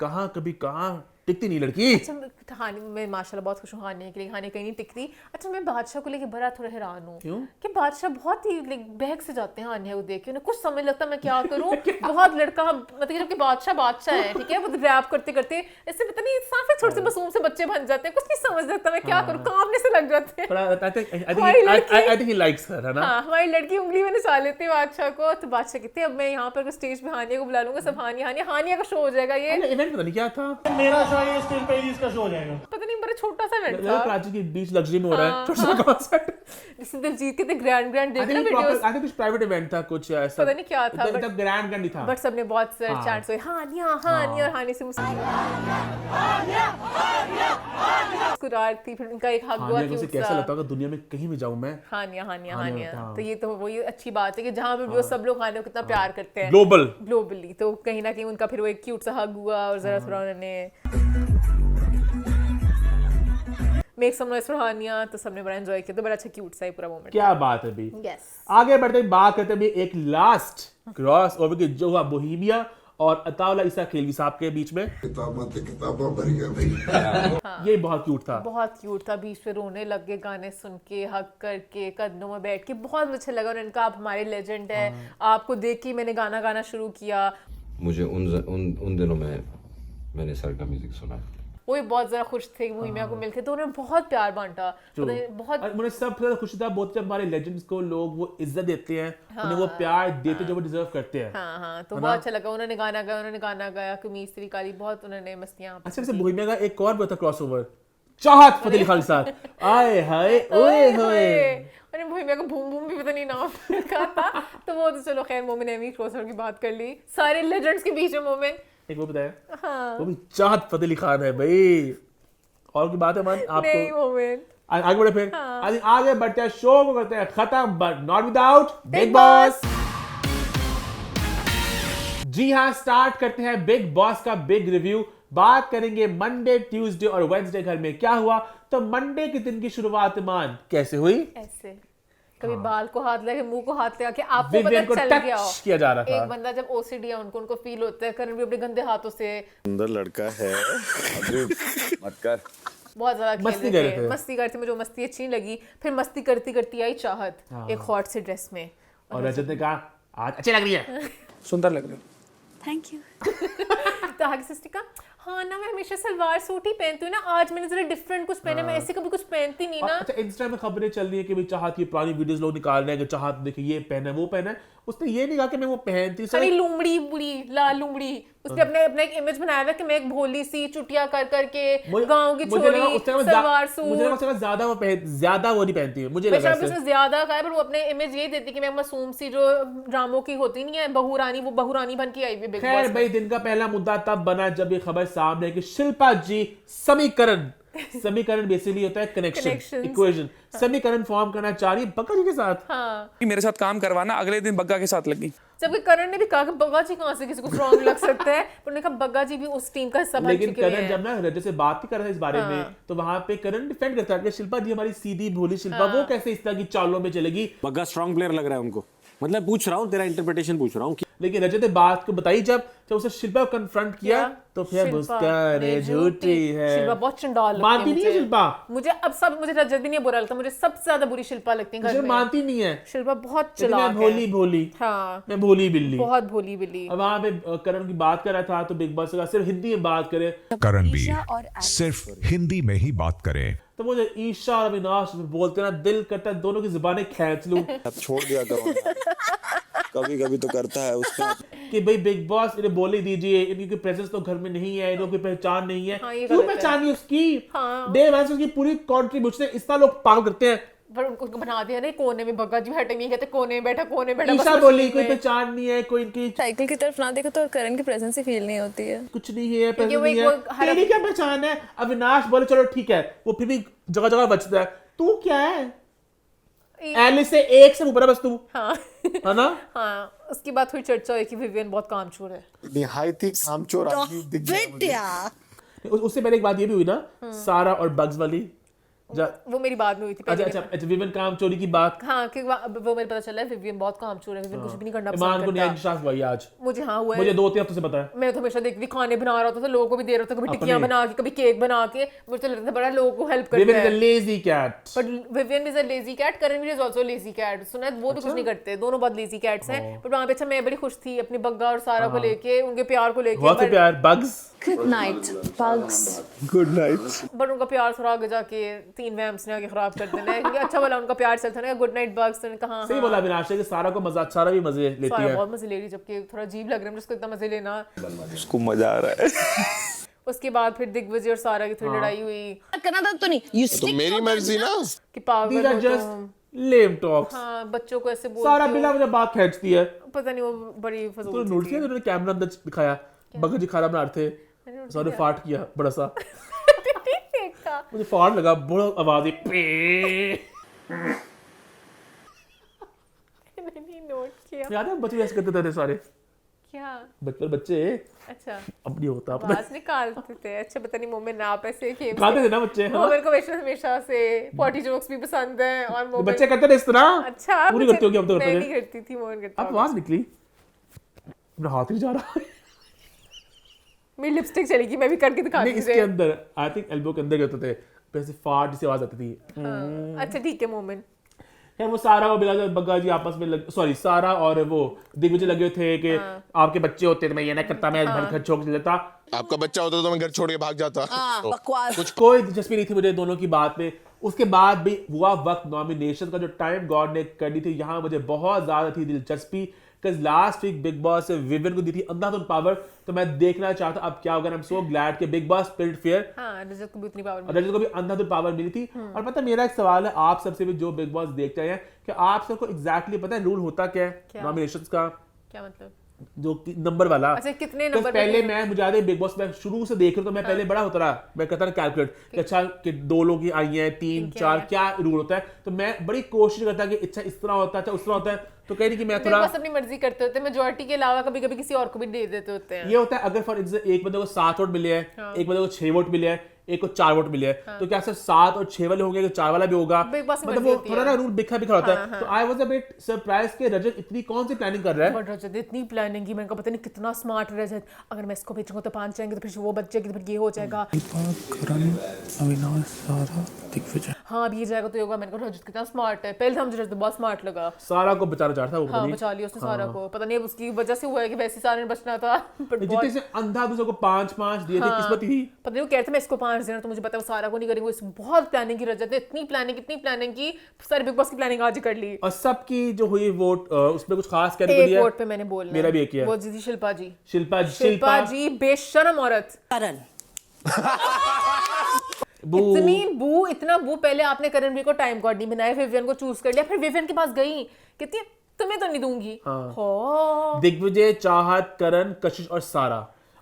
B: कहाँ टिकती नहीं लड़की।
A: अच्छा हानि मैं माशाल्लाह बहुत खुश हूँ हानि के लिए, हानि कहीं नहीं टिकती। अच्छा मैं बादशाह को लेके बड़ा थोड़ा हैरान हूँ
B: क्यों?
A: कि बादशाह बहुत ही बहक से जाते हैं हानिया को देख के, उन्हें कुछ समझ लगता मैं क्या करूँ बहुत लड़का मतलब कि जबकि बादशाह है ठीक है, वो रैप करते करते ऐसे पता नहीं साफे थोड़े से मासूम से बच्चे बन जाते हैं, कुछ नहीं समझ लगता मैं क्या करूँ, कांपने से लग जाते हैं।
B: आई थिंक ही लाइक्स हर, है ना?
A: हाँ हमारी लड़की उंगली में नचा लेती है बादशाह को, तो बादशाह कहते हैं अब मैं यहाँ पर स्टेज पे हानिया को बुला लूंगा, सब हानिया का शो हो जाएगा ये।
B: इवेंट पता नहीं क्या था,
A: पता नहीं बड़ा छोटा सा इवेंट था,
B: कराची के बीच लग्जरी में हो रहा है, छोटा सा कॉन्सर्ट।
A: जिसमें दिलजीत के थे ग्रैंड
B: आई
A: देखना
B: थिंक
A: वीडियोस,
B: कुछ प्राइवेट इवेंट था कुछ ऐसा,
A: पता नहीं क्या था,
B: इतना ग्रैंड नहीं था।
A: बट सबने बहुत सारे चैट्स हुए हानिया और हानि से मुस्कुराहट थी, फिर उनका एक हग हुआ
B: हानिया को
A: क्यूट
B: कैसा
A: सा।
B: लगता होगा दुनिया में कहीं भी जाऊं मैं,
A: हानिया तो ये तो वही अच्छी बात है कि जहाँ पे भी वो सब लोग हानिया को कितना प्यार करते हैं ग्लोबली, तो कहीं ना कहीं उनका फिर वो एक क्यूट सा हग हुआ और जरा थोड़ा उन्होंने मेक सम नॉइज फॉर हानिया, तो सबने बड़ा एंजॉय किया, तो बड़ा अच्छा क्यूट सा पूरा मोमेंट।
B: क्या बात है भी।
A: यस
B: आगे बढ़ते बात करते हैं एक लास्ट क्रॉस ओवर की जो हुआ बोहेमिया और अताउल्ला ईसा खिलजी साहब के बीच में।
I: किताबों भर गया भाई।
B: ये बहुत क्यूट था,
A: बहुत क्यूट था, बीच में रोने लग गए गाने सुन के, हक करके कदमों में बैठ के, बहुत अच्छा लगा। उन्होंने कहा आप हमारे लेजेंड है, आपको देख के मैंने गाना गाना शुरू किया।
J: मुझे उन दिनों में मैंने सर का म्यूजिक सुना,
A: वो भी बहुत ज्यादा खुश थे मुहिमिया को मिलके, तो उन्होंने बहुत प्यार बांटा, बहुत
B: और मुझे सबसे ज्यादा खुशी था बहुत जब हमारे लेजेंड्स को लोग वो इज्जत देते हैं, उन्हें वो प्यार देते हैं जो वो डिजर्व करते हैं।
A: हाँ तो बहुत अच्छा लगा। उन्होंने गाना गाया कमीज तेरी काली, बहुत उन्होंने मस्तियां।
B: अच्छा वैसे बोहेमिया का एक और भी था क्रॉसओवर, चाहत फतेह अली खान के साथ, आए हाय ओए होए,
A: अरे बोहेमिया का बूम बूम भी पता नहीं नाम रखा था, तो वो तो चलो खैर मोमिन एमी क्रॉसओवर की बात कर ली, सारे लेजेंड्स के बीच में मोमिन
B: एक वो बताया, वो भी चाहत फतेह अली खान है भाई, और की बात है मान आपको
A: नहीं मोमिन।
B: आगे बढ़े फिर आगे बढ़ते हैं, शो को करते हैं खत्म but not without Bigg Boss. जी हाँ, स्टार्ट करते हैं बिग बॉस का बिग रिव्यू। बात करेंगे मंडे, ट्यूसडे और वेडनेसडे घर में क्या हुआ। तो मंडे के दिन की शुरुआत मान कैसे हुई?
A: ऐसे कभी बाल को हाथ लगे, मुंह को हाथ लगा के आपको
B: विवियन को
A: पता चल
B: टच
A: गया हो।
B: किया जा रहा था।
A: एक बंदा जब ओसीडी है उनको फील होता है, करण भी अपने गंदे हाथों से
I: सुंदर लड़का है, मत कर।
A: बहुत ज्यादा
B: मस्ती
A: खेल
B: कर
A: रहे
B: रहे
A: थे,
B: थे।
A: मस्ती करते, मुझे वो मस्ती अच्छी नहीं लगी। फिर मस्ती करती करती आई चाहत एक हॉट से ड्रेस में,
B: और रजत ने कहा आज अच्छी लग रही है,
F: सुंदर लग रहे हो।
C: Thank you.
A: तो आगे सिस्टर का हाँ ना मैं हमेशा सलवार सूट ही पहनती हूँ ना, आज मैंने जरा डिफरेंट कुछ पहना, मैं ऐसे कभी कुछ पहनती नहीं ना।
B: अच्छा इंस्टा में खबरें चल रही है कि भाई चाहत की पुरानी वीडियोस लोग निकाल रहे हैं कि चाहत देखिए ये पहना है वो पहना है, उसने ये नहीं कहा कि मैं वो पहनती
A: अरे लुमड़ी बुड़ी लाल लुमड़ी उसने अपने एक इमेज बनाया हुआ है कि मैं एक भोली सी चुटिया कर करके गांव की
B: मुझे
A: छोरी
B: लगा उस टाइम
A: सलवार
B: मुझे लगा
A: सूट
B: ज्यादा वो नहीं पहनती है, मुझे लगा
A: बेशक
B: ऐसे।
A: उससे ज्यादा का है, पर वो अपने इमेज ये देती कि मैं मासूम सी जो ड्रामों की होती नहीं है बहू रानी, वो बहू रानी बन के आई हुई बिग
B: खैर
A: बॉस
B: भाई, दिन का पहला मुद्दा तब बना जब ये खबर सामने आई कि शिल्पा जी समीकरण बेसिकली होता है कनेक्शन,
A: Connections।
B: इक्वेशन। समीकरण फॉर्म करना चाह रही है बग्गा जी के साथ।
A: हाँ,
K: मेरे साथ काम करवाना, अगले दिन बग्गा के साथ लगी।
A: जबकि करण ने भी कहा कि बग्गा जी कहाँ से किसी को स्ट्रॉन्ग लग सकता है, पर उन्होंने कहा बग्गा जी भी उस टीम का हिस्सा बन
B: लेकिन
A: चुके
B: करण
A: हैं।
B: जब ना रजत से बात भी कर रहा था इस बारे में, तो वहां पे करण डिफेंड करता है कि शिल्पा जी हमारी सीधी भोली शिल्पा, वो कैसे इस तरह की चालों में चलेगी।
G: बग्गा स्ट्रॉन्ग प्लेयर लग रहा है उनको, मतलब पूछ रहा हूँ, तेरा इंटरप्रिटेशन पूछ रहा हूँ।
B: लेकिन रजत ने बात को बताई जब उसे शिल्पा को कन्फ्रंट किया, तो फिर
A: शिल्पा
B: मुस्कान
A: ने
B: झूठी है।
A: शिल्पा बहुत चंडाल लगती
B: मानती नहीं है
A: मुझे।
B: शिल्पा।
A: मुझे रजत भी नहीं बुरा लगता, मुझे सबसे ज्यादा बुरी शिल्पा लगती है घर
B: मुझे
A: में।
B: मानती नहीं है,
A: शिल्पा बहुत
B: लेकिन मैं
A: चालाक
B: भोली
A: है।
B: भोली,
A: हाँ,
B: मैं भोली बिल्ली।
A: बहुत भोली बिल्ली।
B: अब वहां पे करण की बात कर रहा था, तो बिग बॉस का सिर्फ हिंदी में बात करे,
E: करण भी सिर्फ हिंदी में ही बात करें।
B: तो मुझे ईशा और अविनाश बोलते ना दिल करता है दोनों की जुबानें खींच लूं
I: छोड़ दिया करो, कभी कभी तो करता है उसका।
B: कि भाई बिग बॉस इन्हें बोल ही दीजिए, इनकी कोई प्रेजेंस तो घर में नहीं है, इन्हें कोई पहचान नहीं है।
A: हाँ, ये
B: क्यों
A: गलत है।
B: पहचानी उसकी?
A: हाँ।
B: डे वन से उसकी पूरी कंट्रीब्यूशन इस तरह लोग पागल करते हैं।
A: पर उनको बना दिया ना कोने में, बग्गा जी हटे नहीं कहते कोने में बैठा बस
B: ईशा बोली
A: मशीन
B: कोई
A: में।
B: पहचान नहीं है, कोई इनकी
L: साइकिल की तरफ ना देखो तो करण की प्रेजेंस ही फील नहीं होती है।
B: कुछ नहीं है,
A: क्योंकि
B: presence
A: वो
B: नहीं
A: एक
B: है।
A: वो हर-
B: तेरी क्या पहचान है? अविनाश बोले चलो ठीक है, वो फिर भी जगह जगह बचता है। तू क्या है? एलिस से एक से ऊपर है बस तू,
A: हाँ
B: है ना?
A: हाँ, उसकी बात हुई, चर्चा हुई कि विवियन बहुत कामचोर है।
I: निहायत ही कामचोर आदमी दिख गया मुझे।
B: उससे पहले एक बात ये भी हुई ना, सारा और बग्स वाली।
A: वो मेरी बाद में हुई थी
B: अच्छा
A: पहले।
B: अच्छा, विवियन काम चोरी की बात।
A: हाँ, कि वो मेरे पता चला है विवियन बहुत कामचोर है, विवियन कुछ भी नहीं करना
B: ईमान
A: पसंद
B: को न्याय
A: करता।
B: इंसाफ हुआ ये आज,
A: मुझे हाँ हुआ
B: मुझे
A: है।
B: 2-3 हफ्तों से पता है।
A: मैं तो हमेशा देखती थी, खाने बना रहा था लोगों को भी दे रहा था, कभी टिक्कियां
B: अपने।
A: बना के, कभी केक बना के। मुझे तो लगता था बड़ा लोगों को हेल्प
B: विवियन
A: करता
B: इज अ
A: है।
B: Lazy cat.
A: But Vivian is a lazy cat, Karan is also lazy cat. सुना है वो भी कुछ नहीं करते, दोनों बहुत लेजी कैट्स हैं। बट वहां पे अच्छा मैं बड़ी खुश थी अपनी बग्गा और सारा को लेके, उनके प्यार को लेके।
B: बहुत से प्यार bugs.
L: Good night bugs.
I: Good night.
A: But उनका प्यार थोड़ा आगे जाके 3 वैम्स ने आगे खराब कर देना है। क्योंकि अच्छा बोला उनका प्यार चलता ना, गुड नाइट बग्स, तो कहा
B: सही बोला अविनाश कि सारा को मजा, सारा भी मजे लेती
A: सारा
B: है।
A: बहुत मजे ले रही, जबकि थोड़ा अजीब लग रहा है मुझे उसको इतना मजे लेना।
I: उसको मजा आ रहा है।
A: उसके बाद फिर दिग्विजय और सारा की थोड़ी लड़ाई हुई
L: करना था तो नहीं,
I: तो मेरी मर्जी ना।
A: कि पागल
B: These are
A: हो
B: just
A: तुम।
B: lame talks।
A: हाँ, बच्चों को ऐसे
B: सारा
A: बोलते
B: बिना
A: हो।
B: मुझे बात खींचती है।
A: पता नहीं वो बड़ी
B: तो
A: फजूल
B: नोट किया उन्होंने कैमरा अंदर दिखाया, बग्गा जी खाना बना रहे थे, सारे फाट किया बड़ा सा,
A: देखा।
B: मुझे फाट लगा, बड़ा आवाज पे।
A: नहीं नोट किया।
B: याद है बच्चे ऐसे करते थे सारे,
A: क्या?
B: बच्चे
A: अच्छा,
B: अब नहीं होता अपना।
A: आवाज निकालते थे। अच्छा, पता नहीं मोमेंट ना पैसे खेम
B: खाते थे ना बच्चे, हाँ।
A: मोमेंट को हमेशा से पॉटी जोक्स भी पसंद है और मोमेंट
B: बच्चे करते थे इस तरह।
A: अच्छा,
B: पूरी करती होगी, अब तो
A: मैं
B: करते
A: नहीं
B: थे।
A: करती थी, मोमेंट करता
B: अब
A: होगा।
B: आवाज निकली, मेरा हाथ ही जा रहा है।
A: मेरी लिपस्टिक चलेगी, मैं भी करके दिखाती
B: नहीं, इसके अंदर आई थिंक एल्बो के अंदर करते थे, वैसे फाट जैसी आवाज आती थी।
A: अच्छा ठीक है मोमेंट।
B: है वो सारा और बिलाल बग्गा जी आपस में सॉरी सारा और वो दिग्विजय लगे थे कि आपके बच्चे होते तो मैं ये ना करता, मैं घर छोड़ लेता।
I: आपका बच्चा होता तो मैं घर छोड़ के भाग जाता।
L: बकवास।
B: कुछ कोई दिलचस्पी नहीं थी मुझे दोनों की बात में। उसके बाद भी हुआ वक्त नॉमिनेशन का, जो टाइम गॉड ने कर दी थी, यहाँ मुझे बहुत ज्यादा थी दिलचस्पी। लास्ट वीक बिग बॉस विवियन को दी थी अंधाधुन पावर, तो मैं देखना चाहता अब क्या होगा। आई एम सो ग्लैड कि बिग बॉस स्पिरिट फेयर,
A: हाँ, रजत को भी उतनी पावर
B: और रजत को भी अंधाधुन पावर मिली थी। और पता मेरा एक सवाल है आप सबसे भी जो बिग बॉस देखते हैं, कि आप सबको एग्जैक्टली पता है रूल होता क्या है नॉमिनेशंस का?
A: क्या मतलब?
B: जो नंबर वाला,
A: अच्छा, कितने
B: तो
A: नंबर
B: पहले मैं मुझे याद है बिग बॉस में शुरू से देख रहा हूं, तो मैं पहले बड़ा होता रहा, मैं करता था कैलकुलेट कि अच्छा कि 2 लोग ही आई हैं, 3 4 क्या रूल होता है। तो मैं बड़ी कोशिश करता कि अच्छा इस तरह होता है, अच्छा उस तरह होता है। तो कह रही कि मैं थोड़ा
A: बस अपनी मर्जी करते होते हैं, मेजॉरिटी के अलावा कभी कभी किसी और को भी दे देते होते हैं।
B: ये होता है अगर फॉर एग्जाम्पल एक बंदे को 7 वोट मिले हैं, एक बंदे को 6 वोट मिले हैं, एक को 4 वोट मिले हैं, तो क्या सिर्फ 7 और 6 वाले होंगे, कि 4 वाला भी होगा?
A: बिग बॉस की
B: मतलब
A: मर्जी
B: वो
A: होती
B: थोड़ा
A: है।
B: ना रूल बिखरा बिखरा होता है। तो I was a bit surprise कि रजत इतनी कौन सी प्लानिंग कर रहा है।
A: बट रजत इतनी प्लानिंग की, मैंने कहा पता नहीं कितना स्मार्ट है रजत। अगर मैं इसको भेजूंगा तो 5 जाएंगे, तो फिर वो बच जाएगी, तो फिर ये हो जाएगा। हाँ अब ये जाएगा तो ये होगा। मैंने कहा रजत कितना स्मार्ट है, पहले हम रजत बहुत स्मार्ट लगा।
B: सारा को बेचारा चाह था वो,
A: हाँ बचा लिया उसने सारा को, पता नहीं उसकी वजह से हुआ है कि वैसे सारे ने बचना था।
B: जितने से अंधा दूसरे को 5-5 दिए थे, किस्मत ही।
A: पता नहीं वो कहते मैं इसको 5 देना, तो मुझे पता है वो सारा को नहीं करेंगे। वो बहुत प्लानिंग की रजत ने, इतनी प्लानिंग की, सारे बिग बॉस की प्लानिंग आज ही कर ली।
B: और सबकी जो हुई वोट उसमें कुछ खास कहने को दिया?
A: एक वोट पे मैंने बोलना,
B: मेरा भी एक ही है,
A: वो जीती शिल्पा जी।
B: शिल्पा
A: जी बेशर्म औरत।
L: करण
A: इतना बू पहले आपने करणवीर को टाइम कार्ड नहीं बनाया, विवियन को चूज कर लिया, फिर विवियन के पास गई, कहती है तुम्हें तो नहीं दूंगी।
B: हाँ। दिग्विजय, चाहत, करण, कशिश और सारा।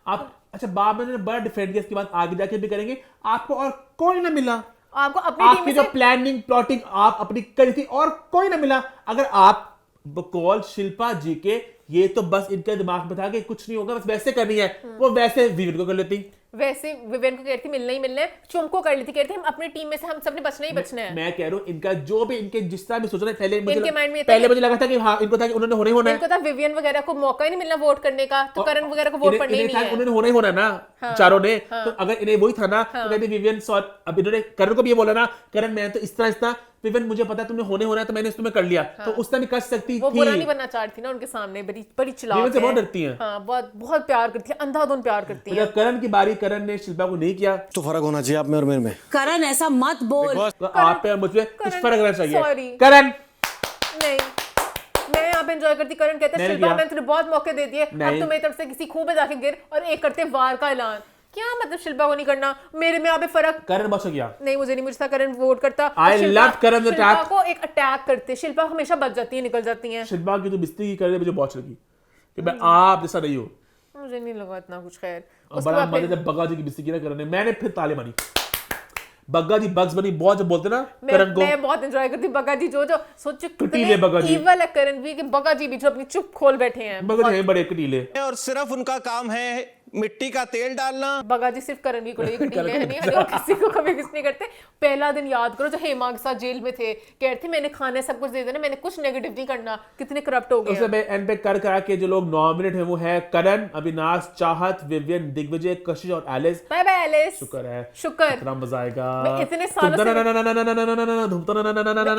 B: आप अच्छा बाबा ने बड़ा डिफेंड किया, इसके बाद आगे जाके भी करेंगे। आपको और कोई ना मिला,
A: आपको अपनी
B: आपकी जो प्लानिंग प्लॉटिंग आप अपनी करी थी और कोई ना मिला। अगर आप बकौल शिल्पा जी के ये तो बस इनके दिमाग में था कि कुछ नहीं होगा, बस वैसे करनी है, वो वैसे विवियन को कर लेती,
A: वैसे विवियन को कहती मिलना ही मिलना है, चुमको कर लेती, कहती हम अपनी टीम में से हम सबने बचना ही बचना है।
B: मैं कह रहा हूँ इनका जो भी इनके जिस तरह भी सोच रहे हैं, पहले
A: मुझे
B: लगा था कि हाँ इनको था कि उन्होंने होना ही होना है,
A: इनको था विवियन वगैरह को मौका ही नहीं मिलना वोट करने का, तो करण वगैरह को वोट पड़ना ही नहीं है,
B: उन्होंने होना ही होना ना। चारों ने तो अगर इन्हें वही था ना तो कहते विवियन अब इन्होंने करण को भी ये बोला ना, करण मैं तो इस तरह विवियन मुझे पता तुमने होने होना है तो मैंने इसमें कर लिया, तो उस तरह भी कर सकती थी।
A: वो बुरा नहीं बनना चाहती ना उनके सामने, बड़ी चिल्लाती है,
B: से बहुत डरती है।
A: हाँ बहुत प्यार करती है, अंधाधुन प्यार करती है।
B: करण की बारी, करण ने शिल्पा को नहीं किया,
G: तो फर्क होना चाहिए आप में और मेरे में।
L: करण ऐसा मत बोल,
B: आप पे और मुझ पे कुछ फर्क रहना चाहिए।
A: सॉरी
B: करण
A: नहीं, मैं यहाँ पे एंजॉय करती। करण कहते शिल्पा मैंने तुझे बहुत मौके दे दिए, अब तू मेरी तरफ से किसी खूह में जाके गिर, और एक करते वार का ऐलान। क्या मतलब शिल्पा को नहीं करना, मेरे में यहाँ पे फर्क।
B: करण बच गया,
A: नहीं मुझे नहीं, मुझे था करण वोट करता।
B: I love Karan attack.
A: Shilpa को एक अटैक करते, शिल्पा हमेशा बच जाती है, निकल जाती है।
B: शिल्पा की तो बिस्ती की कर मुझे बहुत लगी कि मैं आप जैसा नहीं हो,
A: मुझे नहीं लगा इतना कुछ। खैर
B: बड़ा मजा जब बग्गा जी की बिस्ती की ना करण ने, मैंने फिर ताली मारी। बग्गा जी बग्स बनी बहुत जब बोलते ना करण को,
A: मैं बहुत एंजॉय करती बग्गा जी, जो सोचो
B: कटीले बग्गा जी,
A: इवल है करण भी कि बग्गा जी भी जो अपनी चुप खोल बैठे हैं,
B: बग्गा जी बड़े कटीले,
G: और सिर्फ उनका काम है मिट्टी का तेल डालना।
A: बग्गा जी सिर्फ करण को लेकर कटीले हैं, नहीं किसी को कभी किस नहीं करते। पहला दिन याद करो जो हेमा के साथ जेल में थे, कहते मैंने खाने सब कुछ दे देना, मैंने कुछ नेगेटिव नहीं करना, कितने करप्ट हो गए।
B: उससे एंड पे कर करा के जो लोग नॉमिनेट हैं वो है करण, अविनाश, चाहत, विवियन, दिग्विजय, कशिश और एलिस।
A: बाय बाय एलिस,
B: शुक्र है,
A: शुक्र,
B: इतना मजा आएगा।
A: मैं इतने सालों से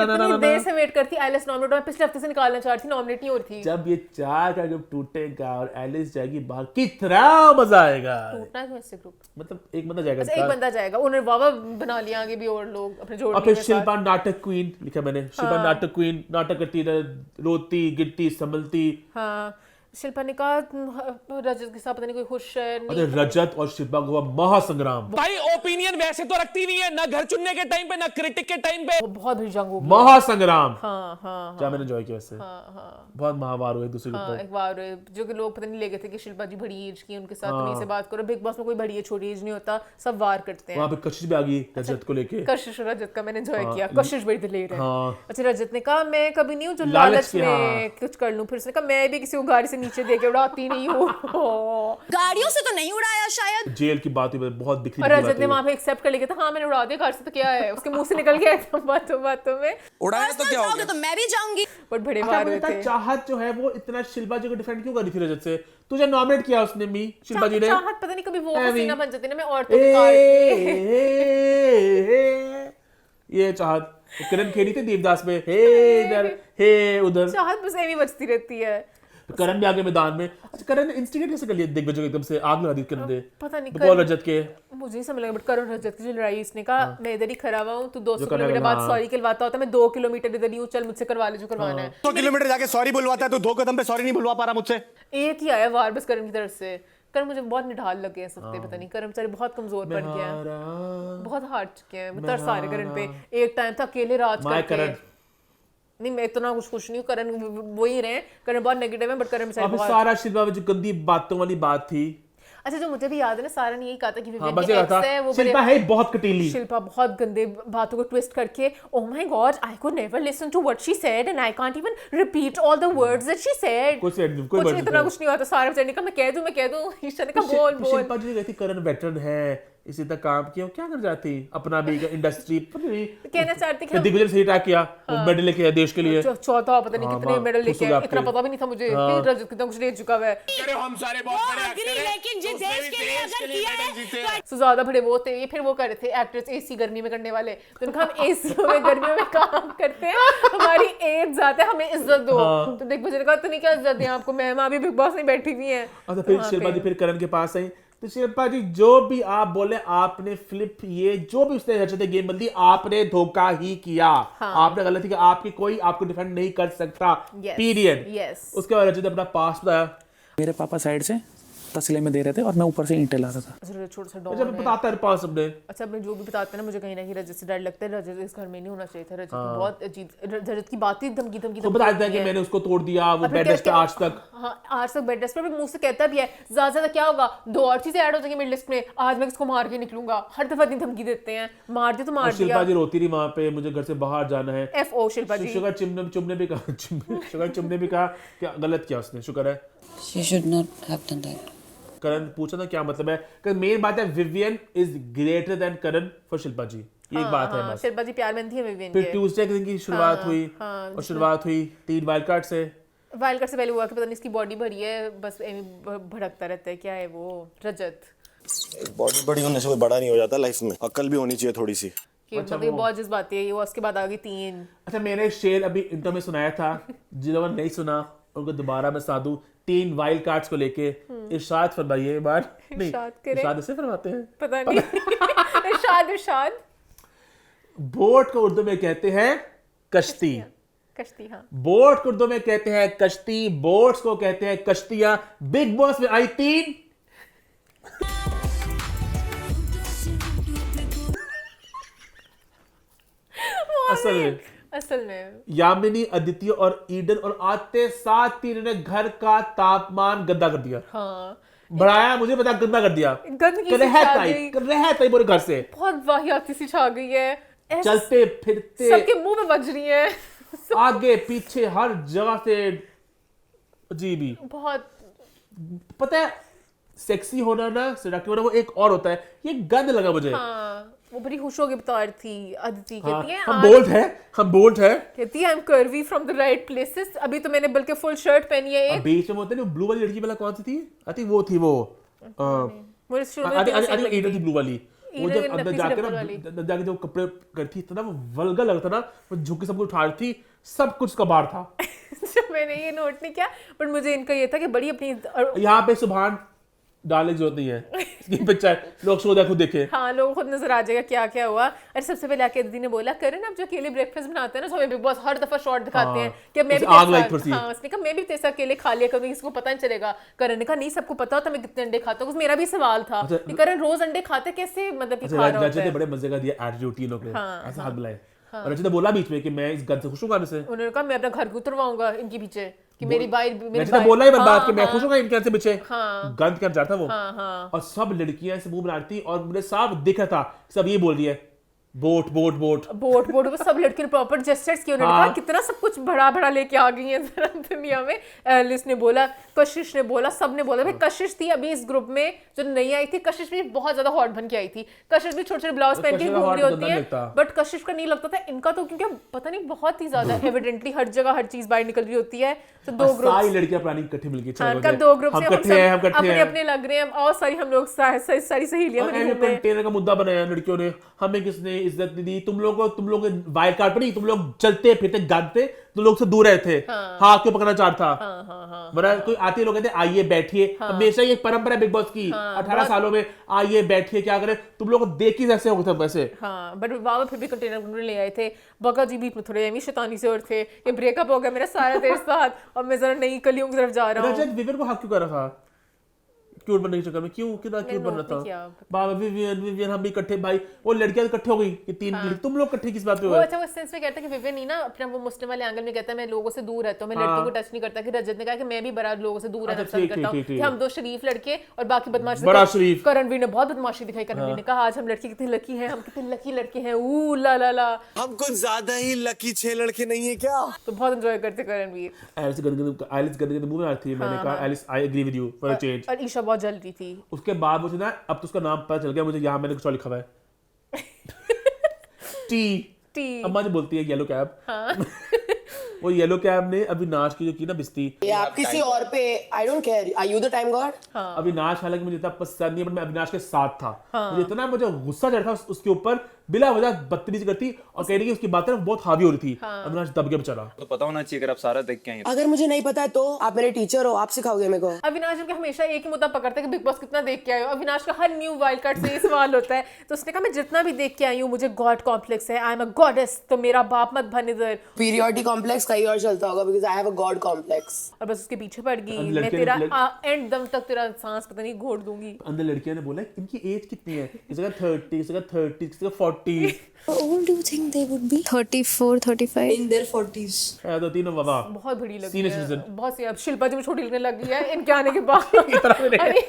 A: इतनी देर से वेट करती एलिस नॉमिनेट, मैं पिछले हफ्ते से निकालना चाह रही थी, नॉमिनेट नहीं हो रही थी।
B: जब ये 4 का ग्रुप टूटेगा और एलिस जाएगी बाहर, कितना मजा आएगा।
A: टूटना क्यों इससे ग्रुप,
B: मतलब एक बंदा जाएगा,
A: एक बंदा जाएगा, उन्होंने वावा बना लिया, आगे भी और लोग अपने जोड़।
B: और फिर शिल्पा नाटक क्वीन लिखा मैंने, शिल्पा नाटक क्वीन, नाटक करती, रोती, गिरती, संभलती।
A: हाँ शिल्पा ने कहा रजत के साथ पता नहीं कोई खुश है नहीं।
B: अरे रजत और शिल्पा को महासंग्राम,
K: भाई ओपिनियन वैसे तो रखती नहीं है ना, घर चुनने के टाइम पे ना क्रिटिक के टाइम पे,
A: बहुत बड़ी जंग होगी,
B: महासंग्राम।
A: हाँ हाँ
B: क्या मैंने एंजॉय किया वैसे, बहुत महावार हुए एक दूसरे के ऊपर।
A: एक बार जो कि लोग पता नहीं ले गए थे कि शिल्पा जी बड़ी एज की, उनके साथ तुम से बात करो। बिग बॉस में कोई बड़ी एज छोटी एज नहीं होता, सब वार करते हैं।
B: वहाँ पे कशिश भी आ गई रजत को लेके,
A: कशिश रजत का मैंने एंजॉय किया, कशिश बड़ी दिलेर है। अच्छा रजत ने कहा मैं कभी नहीं हूँ जो लालच में कुछ कर लूं, फिर उसने कहा मैं भी किसी को गाड़ी से नीचे देके उड़ाती नहीं हूँ।
L: गाड़ियों से तो नहीं उड़ाया शायद,
B: जेल की बात हुई, बहुत बिखरी
A: और रजत ने वहाँ पे एक्सेप्ट कर लिया था, हाँ मैंने उड़ा दिया कार से, तो क्या है, उसके मुंह से निकल गया था बातों में,
K: उड़ाया तो क्या हो गया,
L: तो मैं भी जाऊंगी।
A: बट बड़े वार हुए थे।
B: चाहत जो है वो इतना शिल्पा जी को डिफेंड क्यों कर रही थी रजत से? तुझे नॉमिनेट किया उसने भी, शिल्पा जी ने।
A: चाहत पता नहीं कभी वो पसीना बन जाती ना, मैं औरतों की
B: ये चाहत करण खेली थी देवदास में, हे इधर हे उधर,
A: चाहत बस एवी बचती रहती है।
B: करण भी आगे मैदान में। अच्छा करण ने इंस्टिगेट कैसे कर लिया दिग्विजय को, एकदम से आग लगा दी करण ने,
A: पता नहीं
B: बकौल रजत के,
A: मुझे नहीं समझ लगा। बट करण रजत की जो लड़ाई, इसने कहा मैं इधर ही खड़ा हुआ हूँ, तू 200 किलोमीटर बाद सॉरी कहलवाता होता, मैं 2 किलोमीटर इधर ही हूँ, चल मुझसे करवा ले जो करवाना है।
G: 2 किलोमीटर जाके सॉरी बुलवाता है, तो 2 कदम पे सॉरी नहीं बुलवा पा रहा मुझसे।
A: एक ही आया वार बस करण की तरफ से। करण मुझे बहुत निढाल लग गए सबसे, पता नहीं करण बेचारे बहुत कमजोर पड़ गया, बहुत हार चुके हैं, तरस आ रहे करण पे। एक टाइम था अकेले राज करके, नहीं मैं इतना कुछ खुश नहीं हूँ, करण वही रहे, करण बहुत नेगेटिव है, बट करण बेचारे बहुत।
B: सारा शिल्पा में जो गंदी बातों वाली बात थी।
A: अच्छा जो मुझे भी याद है ना, सारा ने यही कहा था कि
B: विवियन की एक्स है, वो शिल्पा है बहुत कटीली,
A: शिल्पा बहुत गंदे बातों को ट्विस्ट करके, oh my God I could never listen to what she said and I can't even repeat all the words that she said.
B: कुछ इतना
A: कुछ नहीं हुआ था, सारा बेचारे ने कहा मैं कह दूं ईशा ने कहा बोल।
B: शिल्पा जी कहती करण वेटरन है, इसी तक काम किया, क्या कर जाती अपना भी इंडस्ट्री
A: कहना चाहती कि
B: दिग्विजय सही अटैक किया, मेडल लेके आया देश के लिए,
A: चौथा पता नहीं कितने मेडल लेके आया, इतना पता भी नहीं था मुझे कि रजत कितना कुछ ले चुका है।
K: हम सारे बहुत बड़े एक्टर हैं,
L: लेकिन जिस देश के लिए अगर किया है
A: तो ज्यादा बड़े वो थे, ये फिर वो कर रहे थे एक्ट्रेस एसी गर्मी में करने वाले, तो उनका हम एसी में गर्मियों में काम करते हैं, हमारी एज जाता है, हमें इज्जत दो। तो दिग्विजय ने कहा तो नहीं क्या इज्जत दें आपको, मैम अभी बिग बॉस में बैठी हुई हैं।
B: और फिर शिल्पा जी फिर करण के पास आई, तो शिल्पा जी जो भी आप बोले, आपने फ्लिप ये जो भी उसने रचे थे गेम बंदी, आपने धोखा ही किया, आपने गलती की, आपकी कोई आपको डिफेंड नहीं कर सकता, पीरियड। उसके बाद रचित अपना पास बताया,
M: मेरे पापा साइड से तसले में दे रहे थे और मैं ऊपर से ईंटें ला रहा था।
A: छोटा सा
B: डॉन बताता है पास अपने।
A: अच्छा मैं जो भी बताते हैं ना, मुझे कहीं ना कहीं रजत से डर लगता है, रजत इस घर में नहीं होना चाहिए था, रजत बहुत अजीब, रजत की बात ही धमकी तो
B: बताता है कि मैंने उसको तोड़ दिया, वो बेड रेस्ट पे आज तक,
A: हाँ आज तक बेड रेस्ट पे मुंह से कहता भी है, ज्यादा क्या होगा 2 और चीजें ऐड हो जाएंगी मेरी लिस्ट में, आज मैं इसको मार के निकलूंगा, हर दफा इतनी धमकी देते हैं, मार दे तो मार दिया।
B: शिल्पा जी रोती रही वहां पे, मुझे घर से बाहर जाना है,
A: FO शिल्पा जी।
B: शुगर चुमने भी कहा, शुगर चुमने भी कहा, क्या गलत किया उसने, शुक्र है।
L: She should not have done that.
B: करण पूछा था क्या मतलब है, क्योंकि मेन बात है Vivian is greater than Karan for Shilpa ji, ये एक बात है बस।
A: शिल्पा जी प्यार में थी विवियन
B: के। फिर ट्यूसडे के दिन की शुरुआत हुई, और शुरुआत हुई 3 वाइल्ड कार्ड से।
A: वाइल्ड कार्ड से पहले हुआ कि पता नहीं इसकी बॉडी भरी है, बस भड़कता रहता है, क्या है वो रजत।
N: बॉडी बड़ी होने से कोई बड़ा नहीं हो जाता लाइफ में, अक्ल भी होनी चाहिए थोड़ी सी।
A: अच्छा मतलब बहुत जज्बाती है ये, वो उसके बाद आ गई 3।
B: अच्छा मैंने शेर अभी इंटर में सुनाया था, जिन्होंने नहीं सुना उनको दोबारा मैं साधु 3 वाइल्ड कार्ड्स को लेके इरशाद फरमाइए एक बार। नहीं इरशाद ऐसे फरमाते हैं
A: पता नहीं। इरशाद
B: बोट को उर्दू में कहते हैं कश्ती,
A: कश्ती हाँ।
B: बोट को उर्दू में कहते हैं कश्ती, बोट्स को कहते हैं कश्तियां। बिग बॉस में आई 3
A: असल में
B: यामिनी, अदिति और ईडन, और आते साथ 3 ने घर का तापमान गंदा कर दिया।
A: हाँ
B: बढ़ाया, मुझे पता गंदा कर दिया, रहता पूरे घर से,
A: बहुत वाहियाती सी छा गई है,
B: चलते फिरते
A: सबके मुंह में बज रही है,
B: आगे पीछे हर जगह से अजीब ही।
A: बहुत
B: पता है सेक्सी होना ना, सेडक्टिव होना वो एक और होता है, ये गंद लगा मुझे।
A: हाँ वो बड़ी खुश होकर बता रही थी अदिति, कहती है
B: हम बोल्ड है,
A: कहती है I am curvy from the right places. अभी तो मैंने बल्कि फुल शर्ट पहनी है, एक
B: बीच में होते हैं ब्लू वाली लड़की वाला, कौन सी थी? आई थिंक वो थी वो ईडन थी ब्लू वाली, वो जब अंदर जाके जो कपड़े करती इतना वो वल्गर लगता ना, वो झुक के सब कुछ उठा रही थी, सब कुछ उसका बाहर था।
A: मैंने ये नोट नहीं किया, पर मुझे इनका ये था कि बड़ी अपनी
B: यहाँ पे सुभान डालने की जरूरत नहीं है, पिक्चर लोग शो देखो देखे,
A: हाँ लोगों को खुद नजर आ जाएगा क्या क्या हुआ। अरे सबसे पहले आके दीदी ने बोला करण आप जो अकेले ब्रेकफास्ट बनाते हैं ना, तो हमें बिग बॉस हर दफा शॉट दिखाते हैं कि मैं भी हाँ, उसने कहा मैं भी तेरे साथ अकेले खा लिया करूंगी, किसी को पता नहीं चलेगा। करण ने कहा नहीं सबको पता होता मैं कितने अंडे खाता हूँ। मेरा भी सवाल था कि करण रोज अंडे खाते कैसे, मतलब खा रहा होता है।
B: बड़े मजे का दिया एटीट्यूड तीनों को, ऐसा हाथ बुलाए। और रचिता बोला बीच में कि मैं इस गन से खुश हूं गाने से,
A: उन्होंने कहा मैं अपना घर को उतरवाऊंगा इनके पीछे कि मेरी
B: रचिता बोला ही बात कि मैं खुश हूं इनके से पीछे,
A: हाँ
B: गन के जाता वो, और सब लड़कियां ऐसे मुंह बनाती और मुझे साफ दिख रहा था सब ये बोल रही है boat boat boat boat boat, वो सब लड़कियों ने प्रॉपर जेस्चर्स किए। उन्होंने कहा कितना सब कुछ बड़ा बड़ा लेके आ गई है दुनिया में। एलिस ने बोला, कशिश ने बोला, सब ने बोला। भाई कशिश थी अभी इस ग्रुप में जो नई आई थी, कशिश भी बहुत ज्यादा हॉट बन के आई थी। कशिश भी छोटे छोटे ब्लाउज पहन के घूम रही होती है, बट कशिश का नहीं लगता था, इनका तो क्योंकि पता नहीं बहुत ही ज्यादा एविडेंटली हर जगह हर चीज बाहर निकल रही होती है। तो 2 ग्रुप सारी लड़कियां प्राणी इकट्ठे मिलके चल
A: रहे हैं, 2 ग्रुप से हम अपने अपने लग रहे हैं, और सारी हम लोग सारी सहेलियां बनी हुई हैं।
B: कंटेनर का मुद्दा बनाया लड़कियों ने, हमें किसने इज्जत नहीं दी, तुम लोग वाइल्ड कार्ड पर नहीं, तुम लोग चलते फिरते गाते, तुम लोग से दूर रहे थे। हाँ क्यों पकड़ना चाहता था, कोई आते लोग कहते आइए बैठिए, हमेशा ये परंपरा बिग बॉस की 18 सालों में, आइए बैठिए क्या करें, तुम लोग देख ही जैसे होते वैसे।
A: हाँ बट बाबा फिर भी कंटेनर ले आए थे। बका जी बीच में थोड़े एमी शैतानी से और थे कि ब्रेकअप हो गया मेरा सारा तेरे साथ, और मैं जरा नई कलियों की तरफ जा रहा हूँ।
B: विवियन को हक क्यों कर रहा था क्यूट बनने के चक्कर में, क्यों कितना क्यूट बन रहा था बाबा विवियन हम भी इकट्ठे, भाई वो लड़कियां इकट्ठे हो गई कि 3 तुम लोग इकट्ठे किस बात पे हो।
A: अच्छा वो सेंस में कहता है कि विवियन ही ना अपना वो मुस्लिम वाले एंगल में कहता है मैं लोगों से दूर रहता हूं, मैं लड़कियों को टच नहीं करता। कि रजत ने कहा कि मैं भी बड़ा लोगों से दूर रहना पसंद करता हूं, कि हम 2 शरीफ लड़के और बाकी बदमाश।
B: बड़ा शरीफ
A: करणवीर ने बहुत बदमाशी दिखाई। करणवीर ने कहा आज हम लड़के कितने लकी हैं, हम कितने लकी लड़के हैं, ऊ ला ला ला,
N: हम कुछ ज्यादा ही लकी 6 लड़के नहीं है क्या।
A: तो बहुत एंजॉय करते करणवीर।
B: एलिस गंदे मुंह में आती है, मैंने कहा Alice I agree with you for a change.
A: और ईशा बहुत जल रही थी।
B: उसके बाद मुझे ना अब तो उसका नाम पता चल गया मुझे, यहाँ मैंने कुछ और लिखा हुआ है टी। अम्मा जो बोलती है येलो कैब। हाँ। वो येलो कैब ने अविनाश की जो की ना बिस्ती,
L: आप किसी और पे I don't care, are you the time god?
B: Avinash हालांकि मुझे इतना पसंद नहीं है, बट मैं अविनाश के साथ था। मुझे इतना मुझे गुस्सा चढ़ था उसके ऊपर, बिला वजह बदतमीजी करती और कह रही कि उसकी बातें बहुत हावी हो रही थी। अविनाश दब गया बेचारा।
I: तो पता होना चाहिए अगर आप सारा देख के आए।
L: अगर मुझे नहीं पता है तो आप मेरे टीचर हो, आप सिखाओगे मेरे को।
A: अविनाश के हमेशा एक ही मुद्दा पकड़ते हैं कि बिग बॉस कितना देख के आए हो। अविनाश का हर न्यू वाइल्ड कार्ड से ये सवाल होता है, तो उसने कहा मैं जितना भी देख के आई हूँ मुझे गॉड कॉम्प्लेक्स है, आई एम अ गॉडेस, तो मेरा बाप मत बन इधर।
L: पीरियोडिटी कॉम्प्लेक्स कहीं और चलता होगा, because I have a God complex.
A: और बस उसके पीछे पड़ गई, मैं तेरा एंड दम तक तेरा सांस पता नहीं घोट दूंगी।
B: अंदर लड़कियों ने बोला इनकी एज कितनी है, किसी का 30, किसी का 30, किसी का 40।
L: How old do you think they would be? 34, 35 in their 40s.
B: है तो तीनों बाबा
A: बहुत बड़ी लगी
B: सीनियर
A: है,
B: सिटीजन।
A: बहुत सी। अब शिल्पा जी में छोटी लगने लगी है इनके आने के बाद। अरे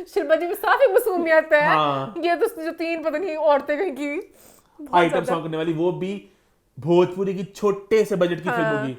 A: शिल्पा जी में साफ ही मासूमियत है।
B: हाँ।
A: ये तो जो 3 पता नहीं औरतें कहीं की
B: आइटम सॉन्ग करने वाली, वो भी भोजपुरी की छोटे से बजट की फिल्म होगी।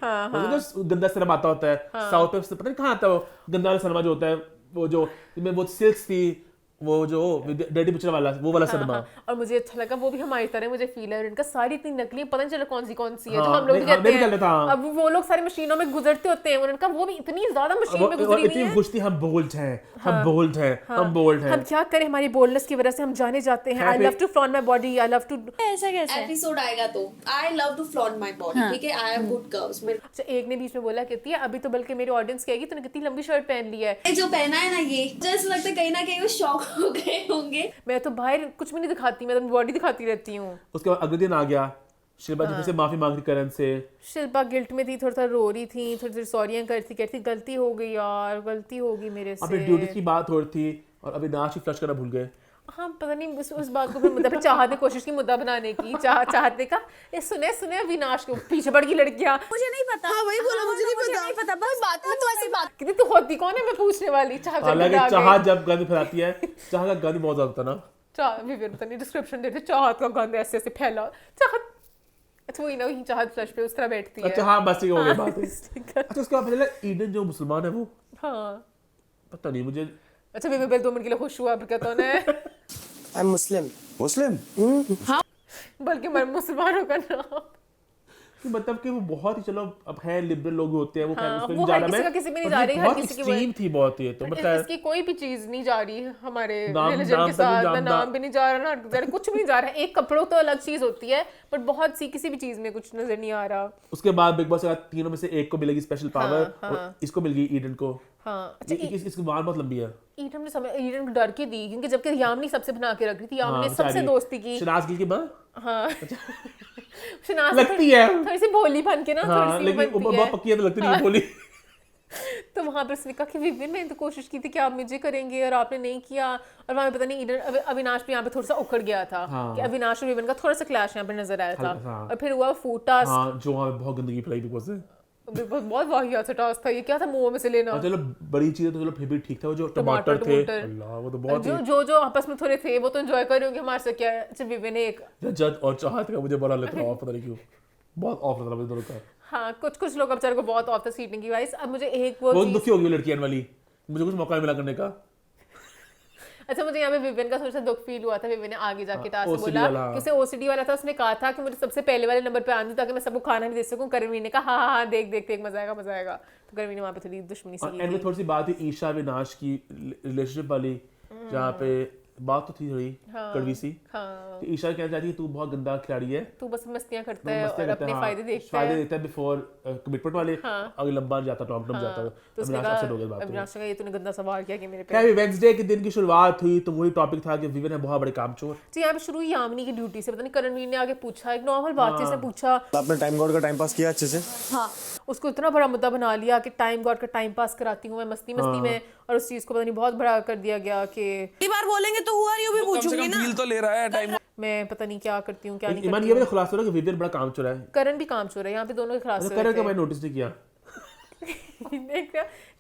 B: जो गंदा सिनेमा आता होता है साउथ पे, पता नहीं कहाँ आता है वो गंदा वाला सिनेमा जो होता है, वो जो जिसमें वो सिल्क थी, वो जो डर्टी पिक्चर वाला, वो वाला सिनेमा।
A: और मुझे अच्छा लगा वो भी हमारी तरह, मुझे फील है इनका सारी इतनी नकली, पता नहीं चला कौन सी है। जो हम लोग कहते हैं अब वो लोग सारी मशीनों में गुजरते होते हैं, उनका वो भी इतनी ज्यादा मशीन में गुजरी हुई है।
B: खुश थी हम बोल्ड हैं, हम बोल्ड हैं, हम बोल्ड हैं।
A: हम क्या करें, हमारी बोल्डनेस की वजह से हम जाने जाते हैं। I love to flaunt my body, I love to.
L: ऐसा कैसे एपिसोड आएगा तो I love to flaunt my body, ठीक है, आई हैव गुड कर्व्स।
A: अच्छा, एक ने बीच में बोला, कहती है अभी तो बल्कि मेरी ऑडियंस कहेगी तूने कितनी लंबी शर्ट पहन ली है।
L: जो पहना है ना, ये जैसे लगता है कहीं ना कहीं वो शॉक हो गए होंगे।
A: मैं तो बाहर कुछ भी नहीं दिखाती, मैं तो बॉडी दिखाती रहती हूँ।
B: उसके बाद अगले दिन आ गया शिल्पा जी से माफी मांग रही करण से। शिल्पा
A: गिल्ट में थी, थोड़ा रो रही थी, थोड़ी सॉरियां कहती गलती हो गई यार, गलती होगी मेरे से।
B: अभी ड्यूटी की बात हो रही थी और अविनाश ही फ्लश करना भूल गए।
A: हाँ पता नहीं उस बात को फिर मुद्दा पे चाहत ने कोशिश की मुद्दा बनाने की। चाहते का ये सुने अविनाश को पीछे पड़ गई लड़कियां, मुझे नहीं पता। हाँ वही बोला, मुझे नहीं पता बस बात में तो ऐसी बात कितनी, तू होती कौन है मैं पूछने वाली।
B: चाहत जब गंद फैलाती है, चाहत का गंद बहुत ज्यादा था ना।
A: विविन पता नहीं डिस्क्रिप्शन देते, चाहत का गंद ऐसे ऐसे फैला। चाहत अच्छा वही ना, वही चाहत फ्लश पे उस तरह बैठती है।
B: अच्छा हाँ बस ये हो गई बात है। अच्छा उसके बाद पहले ईडन जो मुसलमान है वो, हाँ पता नहीं मुझे। अच्छा विविन 2 मिनट के लिए खुश हुआ, कहता है
L: आई एम मुस्लिम।
A: हाँ बल्कि मैं मुसलमानों का नाम
B: कि मतलब कि वो बहुत ही, चलो अब है लिबरल लोग होते हैं वो,
A: हाँ, वो हर किसी का किसी में नहीं जा रही, हर किसी की
B: एक्सट्रीम थी बहुत ही। तो मतलब
A: इसकी कोई भी चीज नहीं जा रही हमारे रिलीजन के साथ, ना नाम भी नहीं जा रहा, ना कुछ भी नहीं जा रहा है। एक कपड़ों तो अलग चीज होती है, बट बहुत सी किसी भी चीज में कुछ नजर नहीं आ रहा।
B: उसके बाद बिग बॉस के बाद तीनों में से एक को मिलेगी स्पेशल पावर, और इसको मिल गई ईडन को। हाँ अच्छा, इसकी बात बहुत लंबी है। ईडन को डर के दी, क्योंकि जबकि यामिनी सबसे बना के रख रही थी, यामिनी सबसे दोस्ती की। शनाज गिल की मां, हाँ शनाज लगती है थोड़ी सी भोली बन के ना, थोड़ी सी लेकिन बहुत पक्की है तो लगती नहीं है भोली। तो वहां पर उसने कहा कि विविन मैंने तो कोशिश की थी कि आप मुझे करेंगे और आपने नहीं किया। और वहां पता नहीं ईडन अविनाश भी यहाँ पे थोड़ा सा उखड़ गया था कि अविनाश और विविन का थोड़ा सा क्लैश यहाँ पे नजर आया था। और फिर हुआ फूटा, जो वहां बहुत गंदगी फैलाई बिग बॉस से, बहुत वाहियात सा टास्क था ये। क्या था मुंह में से लेना, चलो बड़ी चीज तो चलो फिर भी ठीक था। वो जो टमाटर थे, अल्लाह वो तो बहुत जो आपस में थोड़े थे वो तो एंजॉय कर रहे होंगे, हमारे से क्या है। अच्छा विविन ने एक जज और चाहत का मुझे बड़ा लगता है, पता नहीं क्यों बहुत ऑफ लग रहा मुझे दोनों का। हाँ कुछ लोग अब बेचारे को बहुत ऑफ था सीटिंग की वाइज। अब मुझे एक वो दुखी हो गई लड़कियां वाली, मुझे कुछ मौका मिला करने का। अच्छा मुझे यहाँ पे विविन का थोड़ा सा दुख फील हुआ था। विविन ने आगे जाके टास्क से बोला कि उसे ओसीडी वाला था, उसने कहा था कि मुझे सबसे पहले वाले नंबर पे आना ताकि मैं सबको खाना भी दे सकूं। करणवीर ने कहा हाँ देख मजा आएगा। तो करणवीर ने वहाँ पे थोड़ी दुश्मनी सी की। एंड में थोड़ी सी बात हुई ईशा विनाश की रिलेशनशिप वाली, जहाँ पे बात तो थी थोड़ी कड़वी सी। तो ईशा कहना चाहती है तू बहुत गंदा खिलाड़ी है, तू बस मस्तियां करता है और अपने फायदे देखता है बिफोर कमिटमेंट वाले, अगर लंबा जाता टॉप टॉप जाता। तो अविनाश अपसेट हो गया बात। अविनाश का ये तूने गंदा सवाल किया कि मेरे पे। क्या वेडनेसडे के दिन की शुरुआत हुई तो वही टॉपिक था कि विविन है बहुत बड़े कामचोर। जी यहाँ पे शुरू हुई यामिनी की ड्यूटी से, पता नहीं करणवीर ने आगे पूछा, एक नॉर्मल बात थी, उसने पूछा
N: आपने टाइम गॉड का टाइम पास किया अच्छे से।
A: हाँ उसको इतना बड़ा मुद्दा बना लिया कि टाइम गॉड का टाइम पास कराती हूँ मैं मस्ती में, और उस चीज को पता नहीं बहुत बड़ा कर दिया गया कि एक बार बोलेंगे तो हुआ नहीं भी पूछूंगी ना, फील तो ले रहा है टाइम। मैं पता नहीं क्या करती हूँ क्या नहीं करती। ये खुलासा हो कि विविन बड़ा कामचोर है, करण भी कामचोर है, यहाँ पे दोनों के खुलासे। करण का मैं नोटिस नहीं किया।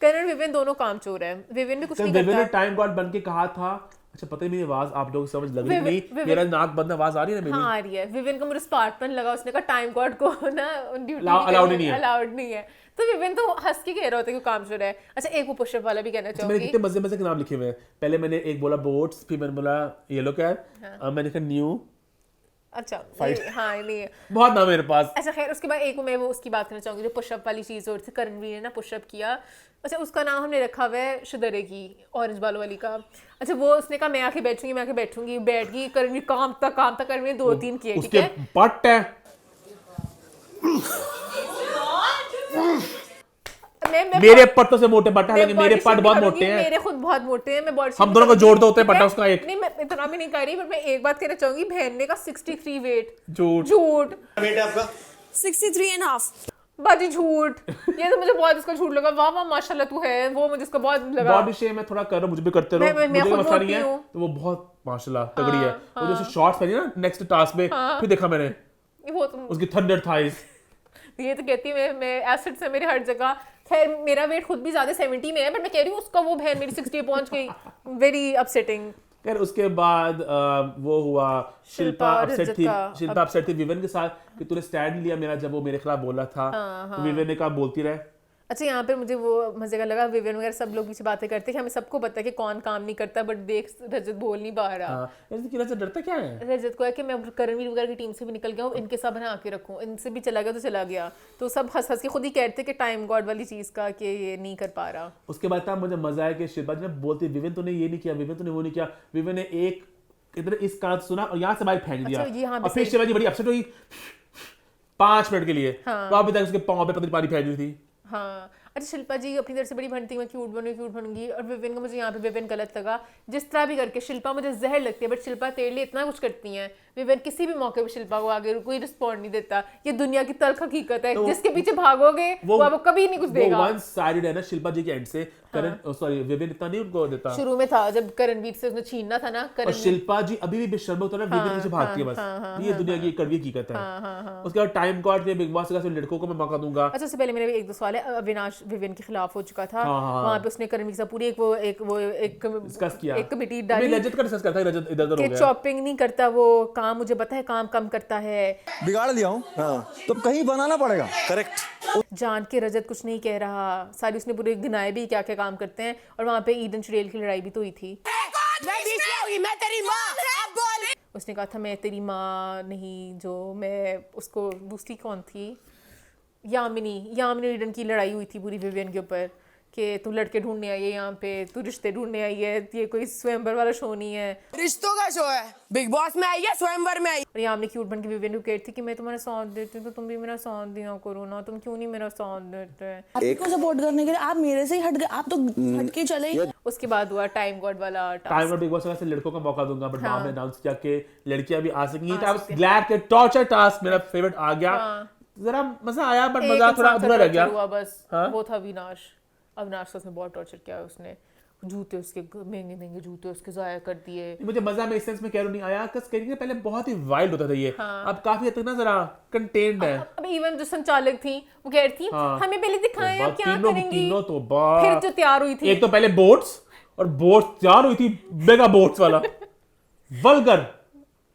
A: करण विविन दोनों कामचोर है। विविन भी कुछ नहीं करता। विविन ने टाइम गॉड बन के कहा था
B: अच्छा पता है मेरी आवाज आप लोगों को समझ लग रही नहीं, मेरा नाक बंद आवाज आ रही है ना मेरी?
A: हाँ आ रही है। विविन को मुझे स्पार्टन लगा, उसने कहा टाइम गॉड को ना ड्यूटी अलाउड नहीं है, तो विविन तो हंस के कह रहा होता है कि काम शुरू है। अच्छा एक वो पुशअप वाला भी कहना चाहूंगी।
B: मैंने कितने मजे मजे के नाम लिखे हुए हैं। पहले मैंने एक बोला बोट्स, फिर मैंने बोला येलो कैब, मैंने कहा न्यू।
A: अच्छा हाँ नहीं है,
B: बहुत नाम है मेरे पास।
A: अच्छा खैर उसके बाद एक मैं वो उसकी बात करना चाहूंगी जो पुशअप वाली चीज़ और करणवीर ने ना पुशअप किया। अच्छा उसका नाम हमने रखा हुआ है शुदरे की, ऑरेंज बालों वाली का। अच्छा वो उसने कहा मैं आके बैठूंगी, बैठ गई करणवीर काम तक करणवीर 2-3 किए, ठीक है।
B: पट है मेरे पट्टों से मोटे पट्टा, हालांकि मेरे पट बहुत मोटे हैं,
A: मेरे खुद बहुत मोटे हैं। मैं बॉडी
B: हम दोनों को जोड़ दो होते हैं पट्टा उसका एक।
A: नहीं मैं इतना भी नहीं कर रही, पर मैं एक बात कहना चाहूंगी, बहन ने का 63 वेट।
B: झूठ
N: वेट है आपका
L: 63.5
A: बाजी झूठ। ये तो मुझे बहुत इसका झूठ लगा। वाह वाह माशाल्लाह तू है, वो मुझे इसका बहुत लगा।
B: बॉडी शेम मैं थोड़ा कर रहा हूं, मुझे भी करते रहो, मुझे मसला नहीं है। तो वो बहुत माशाल्लाह तगड़ी है। वो जो शॉर्ट्स पहनी ना नेक्स्ट टास्क में, फिर देखा मैंने
A: वो
B: उसकी थंडर थाइज।
A: ये तो कहती है मैं एसिड से मेरी हर जगह। खैर मेरा वेट खुद भी ज्यादा 70 में है, बट मैं कह रही हूँ उसका वो बहन मेरी 60 पहुंच गई। Very upsetting.
B: खैर उसके बाद वो हुआ शिल्पा अपसेट थी विवेन के साथ कि तूने स्टैंड लिया मेरा जब वो मेरे खिलाफ बोला था। तो विवेन ने कहा बोलती रहे।
A: अच्छा यहाँ पे मुझे वो मजे का लगा, विवेन वगैरह सब लोग पीछे बातें करते हैं कि हमें सबको पता है कि कौन काम नहीं करता, बट देख रजत बोल नहीं पा रहा।
B: रजत डरता क्या है?
A: रजत को है कि मैं करणवीर वगैरह की टीम से भी निकल गया हूँ, इनके सब बना के रखूँ, इनसे भी चला गया तो चला गया। तो सब हंस हंस के खुद ही कहते कि टाइम गॉड वाली चीज का कि ये नहीं कर पा रहा।
B: उसके बाद था मुझे मजा आया कि शिल्पा जी ने बोलती विवेन तूने ये नहीं किया, विवेन तूने वो नहीं किया। विवेन ने एक इधर इस कान सुना और यहाँ से बाहर फेंक दिया। और फिर शिल्पा जी बड़ी अपसेट हुई 5 मिनट के लिए। तो अभी तक उसके पाँव पे पतली पानी फेंक दी थी।
A: हाँ अच्छा शिल्पा जी अपनी तरफ से बड़ी बनती मैं क्यूट बनूंगी। और विवेन को मुझे यहाँ पे विवेन गलत लगा। जिस तरह भी करके शिल्पा मुझे जहर लगती है, बट शिल्पा तेरे लिए इतना कुछ करती हैं। विवेन किसी भी मौके पे शिल्पा को आगे कोई रिस्पॉन्ड नहीं देता। ये दुनिया की तल्ख हकीकत है, जिसके पीछे भागोगे वो आपको कभी नहीं कुछ देगा।
B: वो वन साइडेड है ना शिल्पा जी के एंड से। सॉरी विवेन इतना नहीं उनको देता।
A: शुरू में था जब करणवीर से उसने छीनना था ना।
B: और शिल्पा जी अभी भी बेशर्म होता है ना, विवेन से भागती है बस। ये दुनिया की कड़वी हकीकत है। उसके बाद टाइम गॉड में बिग बॉस का लड़कों को मैं मौका दूंगा।
A: अच्छा उससे पहले मेरे एक दो सवाल है। अविनाश विवेन के खिलाफ हो चुका था, वहां पे उसने करणवीर से पूरी एक कमेटी डाली।
B: रजत का डिस्कस करता है, रजत इधर उधर हो गया।
A: चॉपिंग नहीं करता वो, काम मुझे पता है काम कम करता है।
G: बिगाड़ लिया हूँ तो कहीं बनाना पड़ेगा।
N: करेक्ट।
A: जान के रजत कुछ नहीं कह रहा, सारी उसने पूरे गिनाए भी क्या क्या काम करते हैं। और वहां पे ईडन चुड़ैल की लड़ाई भी तो हुई थी।
L: मैं तेरी माँ।
A: उसने कहा था मैं तेरी माँ नहीं, जो मैं उसको दूसरी कौन थी, यामिनी ईडन की लड़ाई हुई थी पूरी विवियन के ऊपर कि तू लड़के ढूंढने आई है यहाँ पे, तू रिश्ते ढूंढने आई है, ये कोई स्वयंवर वाला शो नहीं है,
L: रिश्तों का शो है। बिग बॉस में आई है, स्वयंवर में आई।
A: और यहाँ क्यूट बन के विवियन को कहती थी कि मैं तुम्हारा साथ देती हूँ तो तुम भी मेरा साथ दिया करो ना, तुम क्यों नहीं मेरा साथ देते।
L: आपको सपोर्ट करने के लिए आप मेरे से ही हट गए, आप तो हट के चले।
A: उसके बाद हुआ टाइम गॉड वाला
B: टाइम गॉड बिग बॉस से लड़कों का मौका दूंगा, बट नाम अनाउंस किया कि लड़कियां भी आ सकेंगी। तो आई वाज ग्लैड कि टॉर्चर टास्क मेरा फेवरेट आ गया। जरा मजा आया, बट मजा थोड़ा अधूरा रह गया।
A: बस वो था अविनाश को उसने बहुत टॉर्चर किया। उसने जूते उसके महंगे जूते उसके जाया कर दिए।
B: मुझे मजा में इस सेंस में कह रहा नहीं आया कस करेंगे, पहले बहुत ही वाइल्ड होता था ये। अब काफी हद तक ना जरा कंटेन्ड है।
A: अब इवन जो संचालक थी वो कह रही थी हमें पहले दिखाएं आप क्या करेंगी।
B: तीनों तो
A: फिर जो तैयार हुई थी,
B: एक तो पहले बोट्स तैयार हुई थी, मेगा बोट्स वाला वल्गर,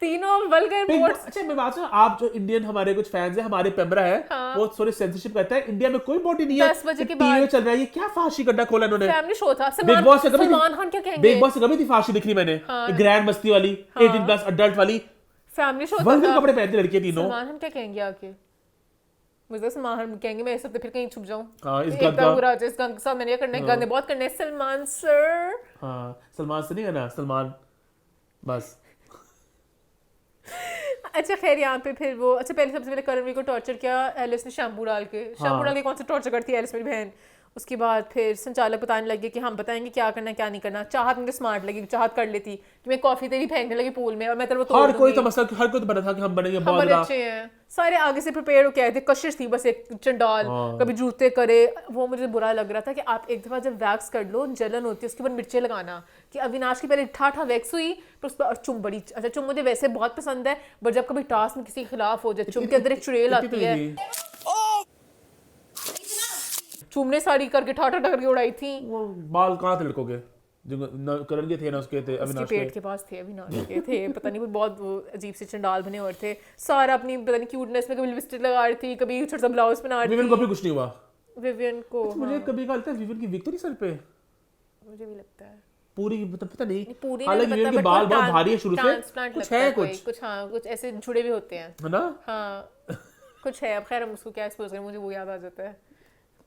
A: तीनों वल्गर बोट्स।
B: अच्छा मैं बात सुनो, आप जो इंडियन हमारे कुछ फैंस है, हमारे पेम्बरा है, वो थोड़ी सेंसरशिप करता है। इंडिया में कोई बोटी नहीं है।
A: 10 बजे के
B: बाद चल रहा है, ये क्या फाशी गड्ढा खोला इन्होंने।
A: फैमिली शो था।
B: बिग बॉस से कभी
A: सलमान खान क्या कहेंगे।
B: बिग बॉस से कभी थी फाशी दिख रही मैंने, ग्रैंड मस्ती वाली 18+ अडल्ट वाली
A: फैमिली शो था।
B: वल्गर कपड़े पहनती लड़कियां तीनों।
A: सलमान खान क्या कहेंगे आके, मुझे सलमान खान कहेंगे मैं इस हफ्ते फिर कहीं छुप जाऊं।
B: इस गंद
A: के साथ मैंने करना है, गंदे बहुत करने। सलमान सर,
B: सलमान से नहीं करना, सलमान बस।
A: अच्छा खैर यहाँ पे फिर वो सबसे पहले करणवीर को टॉर्चर किया एलिस ने शैम्पू डाल के कौन सा टॉर्चर करती है एलिस मेरी बहन। उसके बाद फिर संचालक बताने लगे कि हम बताएंगे क्या करना क्या नहीं करना। चाहत मुझे स्मार्ट लगी, चाहत कर लेती कि मैं कॉफी तेरी फेंकने लगी पूल में और मैं तेरे को
B: हर कोई तो मसला, हर कोई तो बना था कि हम बनेंगे बहुत
A: अच्छे हैं, सारे आगे से प्रिपेयर होके आए थे। कशिश थी बस एक चंडाल, कभी जूते करे। वो मुझे बुरा लग रहा था कि आप एक दफा जब वैक्स कर लो जलन होती है, उसके ऊपर मिर्चें लगाना। कि अविनाश की पहले ठाठा वैक्स हुई तो उस पर चुम बड़ी, अच्छा चुम मुझे वैसे बहुत पसंद है, बट जब कभी टास्क में किसी के खिलाफ हो जाए, चुम के अंदर एक चुड़ैल आती है, चुम ने सारी करके ठाठा करके उड़ाई थी।
B: वो बाल कहाँ थे लड़कों के, जो करण के थे ना उसके थे
A: उसके
B: अविनाश
A: पेट के पास थे अविनाश के थे पता नहीं, बहुत वो अजीब से चंडाल बने और थे। सारा अपनी पता नहीं क्यूटनेस में कभी लिपस्टिक लगा रही थी, कभी छोटा सा ब्लाउज पहना रही थी।
B: विवियन को भी कुछ नहीं हुआ।
A: विवियन को
B: मुझे कभी लगता है विवियन की विग तो नहीं सर पे,
A: मुझे भी लगता है
B: पूरी पता नहीं।
A: पूरी
B: हालांकि विवियन के बाल बहुत भारी है शुरू से, कुछ है
A: कुछ हाँ कुछ ऐसे जुड़े भी होते हैं
B: है ना।
A: हाँ कुछ है, अब खैर हम उसको क्या एक्सपोज करें, मुझे वो याद आ जाता है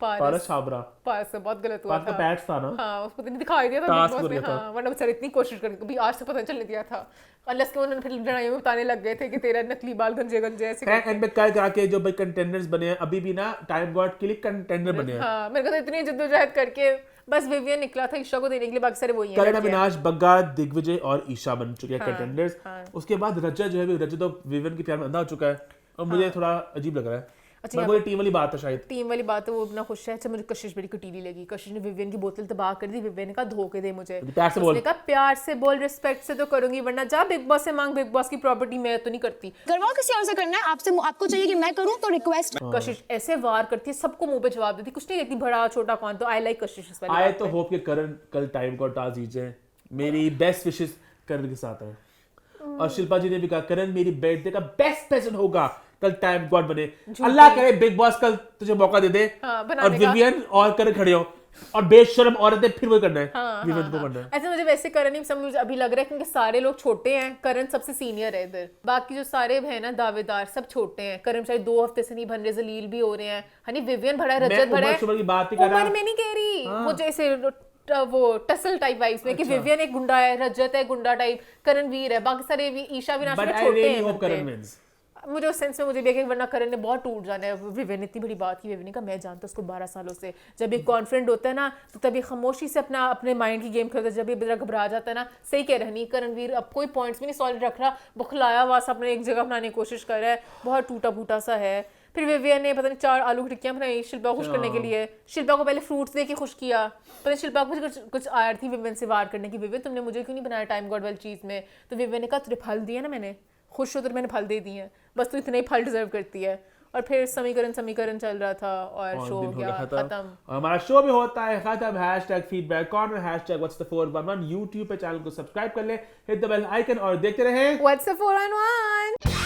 B: पारस छाबरा।
A: पारस से बहुत गलत हुआ था।
B: पैट्स था ना।
A: हाँ उसको तो नहीं दिखाई दिया था बिग बॉस में। हाँ वरना बेचारे इतनी कोशिश करके कभी आज तक पता नहीं चलने दिया था, अनलेस कि उन्होंने फिर लड़ाई में बताने लग गए थे कि तेरा नकली बाल गंजे गंजे ऐसे करके।
B: एंड में क्या करा के जो भाई कंटेंडर्स बने हैं अभी भी ना टाइम गॉड के लिए कंटेंडर बने हैं।
A: हाँ मेरे को तो इतनी जद्दोजहद करके बस विवियन निकला था ईशा को देने के लिए, बाकी सारे वही हैं।
B: करण, अविनाश, बग्गा, दिग्विजय और ईशा बन चुके हैं कंटेंडर्स। उसके बाद रजत जो है रजत तो विवियन के प्यार में अंधा हो चुका है और मुझे थोड़ा अजीब लग रहा है।
A: अच्छा
B: वो टीम वाली बात है शायद,
A: टीम वाली बात है, वो इतना खुश है। अच्छा मुझे कशिश बड़ी कटीली लगी, कशिश ने विवियन की बोतल तबाह कर दी। विवियन ने कहा धोखे दे मुझे, उसने कहा प्यार से बोल, रिस्पेक्ट से तो करूंगी, वरना जा बिग बॉस से मांग, बिग बॉस की प्रॉपर्टी मैं तो नहीं करती।
L: करवाओ किसी और से करना है, आपसे आपको चाहिए कि मैं करूं तो रिक्वेस्ट।
A: कशिश ऐसे वार करती है, सबको मुंह पे जवाब देती, कुछ नहीं कहती बड़ा छोटा कौन। तो आई लाइक कशिश इस वाली।
B: आई तो होप कि करण कल टाइम को टास्क जीत जाए। मेरी बेस्ट विशेस करण के साथ है। और शिल्पा जी ने भी कहा करण मेरी बर्थडे का बेस्ट प्रेजेंट होगा कल टाइम गॉड बने। अल्लाह करे बिग बॉस कल तुझे मौका दे दे और विवियन और करण खड़े हो और बेशर्म औरतें फिर वो करना है। विवियन को करना है।
A: ऐसे मुझे वैसे करण नहीं समझ अभी लग रहा है क्योंकि सारे लोग छोटे हैं, करण सबसे सीनियर है इधर, बाकी जो सारे हैं ना दावेदार सब छोटे हैं। करण शायद 2 हफ्ते से नहीं बन रहे, जलील भी हो रहे हैं, हनी विवियन भरा है, रजत भरा है। उम्र में नहीं कह रही, वो जैसे वो टसल टाइप वाइब्स में कि विवियन एक गुंडा है, रजत है गुंडा टाइप, करण वीर है, बाकी सारे भी ईशा विनाश छोटे हैं। मुझे उस सेंस में मुझे भी वरना करण ने बहुत टूट जाना है। विवियन ने इतनी बड़ी बात की, विवियन ने कहा मैं जानता हूँ उसको 12 सालों से, जब ये कॉन्फिडेंट होता है ना तो तभी खामोशी से अपने माइंड की गेम खेलता है, जब ये बेरा घबरा जाता है ना। सही कह रहा नहीं करणवीर, अब कोई पॉइंट्स भी नहीं सॉलिड रख रहा, बुखलाया हुआ सा अपने एक जगह बनाने की कोशिश कर रहा है, बहुत टूटा फूटा सा है। फिर विवियन ने पता नहीं 4 आलू की टिक्कियां बनाई शिल्पा को खुश करने के लिए। शिल्पा को पहले फ्रूट्स दे के खुश किया, पता नहीं शिल्पा को कुछ आया थी विवियन से वार करने की, विवियन तुमने मुझे क्यों नहीं बनाया टाइम गॉड वाली चीज में। तो विवियन ने कहा तुझे फल दिया ना मैंने, खुश हो तो मैंने फल दे दिए हैं, बस तू इतने ही फल डिजर्व करती है। और फिर समीकरण चल रहा था और शो हो गया खत्म।
B: हमारा शो भी होता है खत्म। #feedback corner #what's the 411 YouTube पे चैनल को सब्सक्राइब कर ले, हिट द बेल आइकन और देखते रहे
A: What's the 411।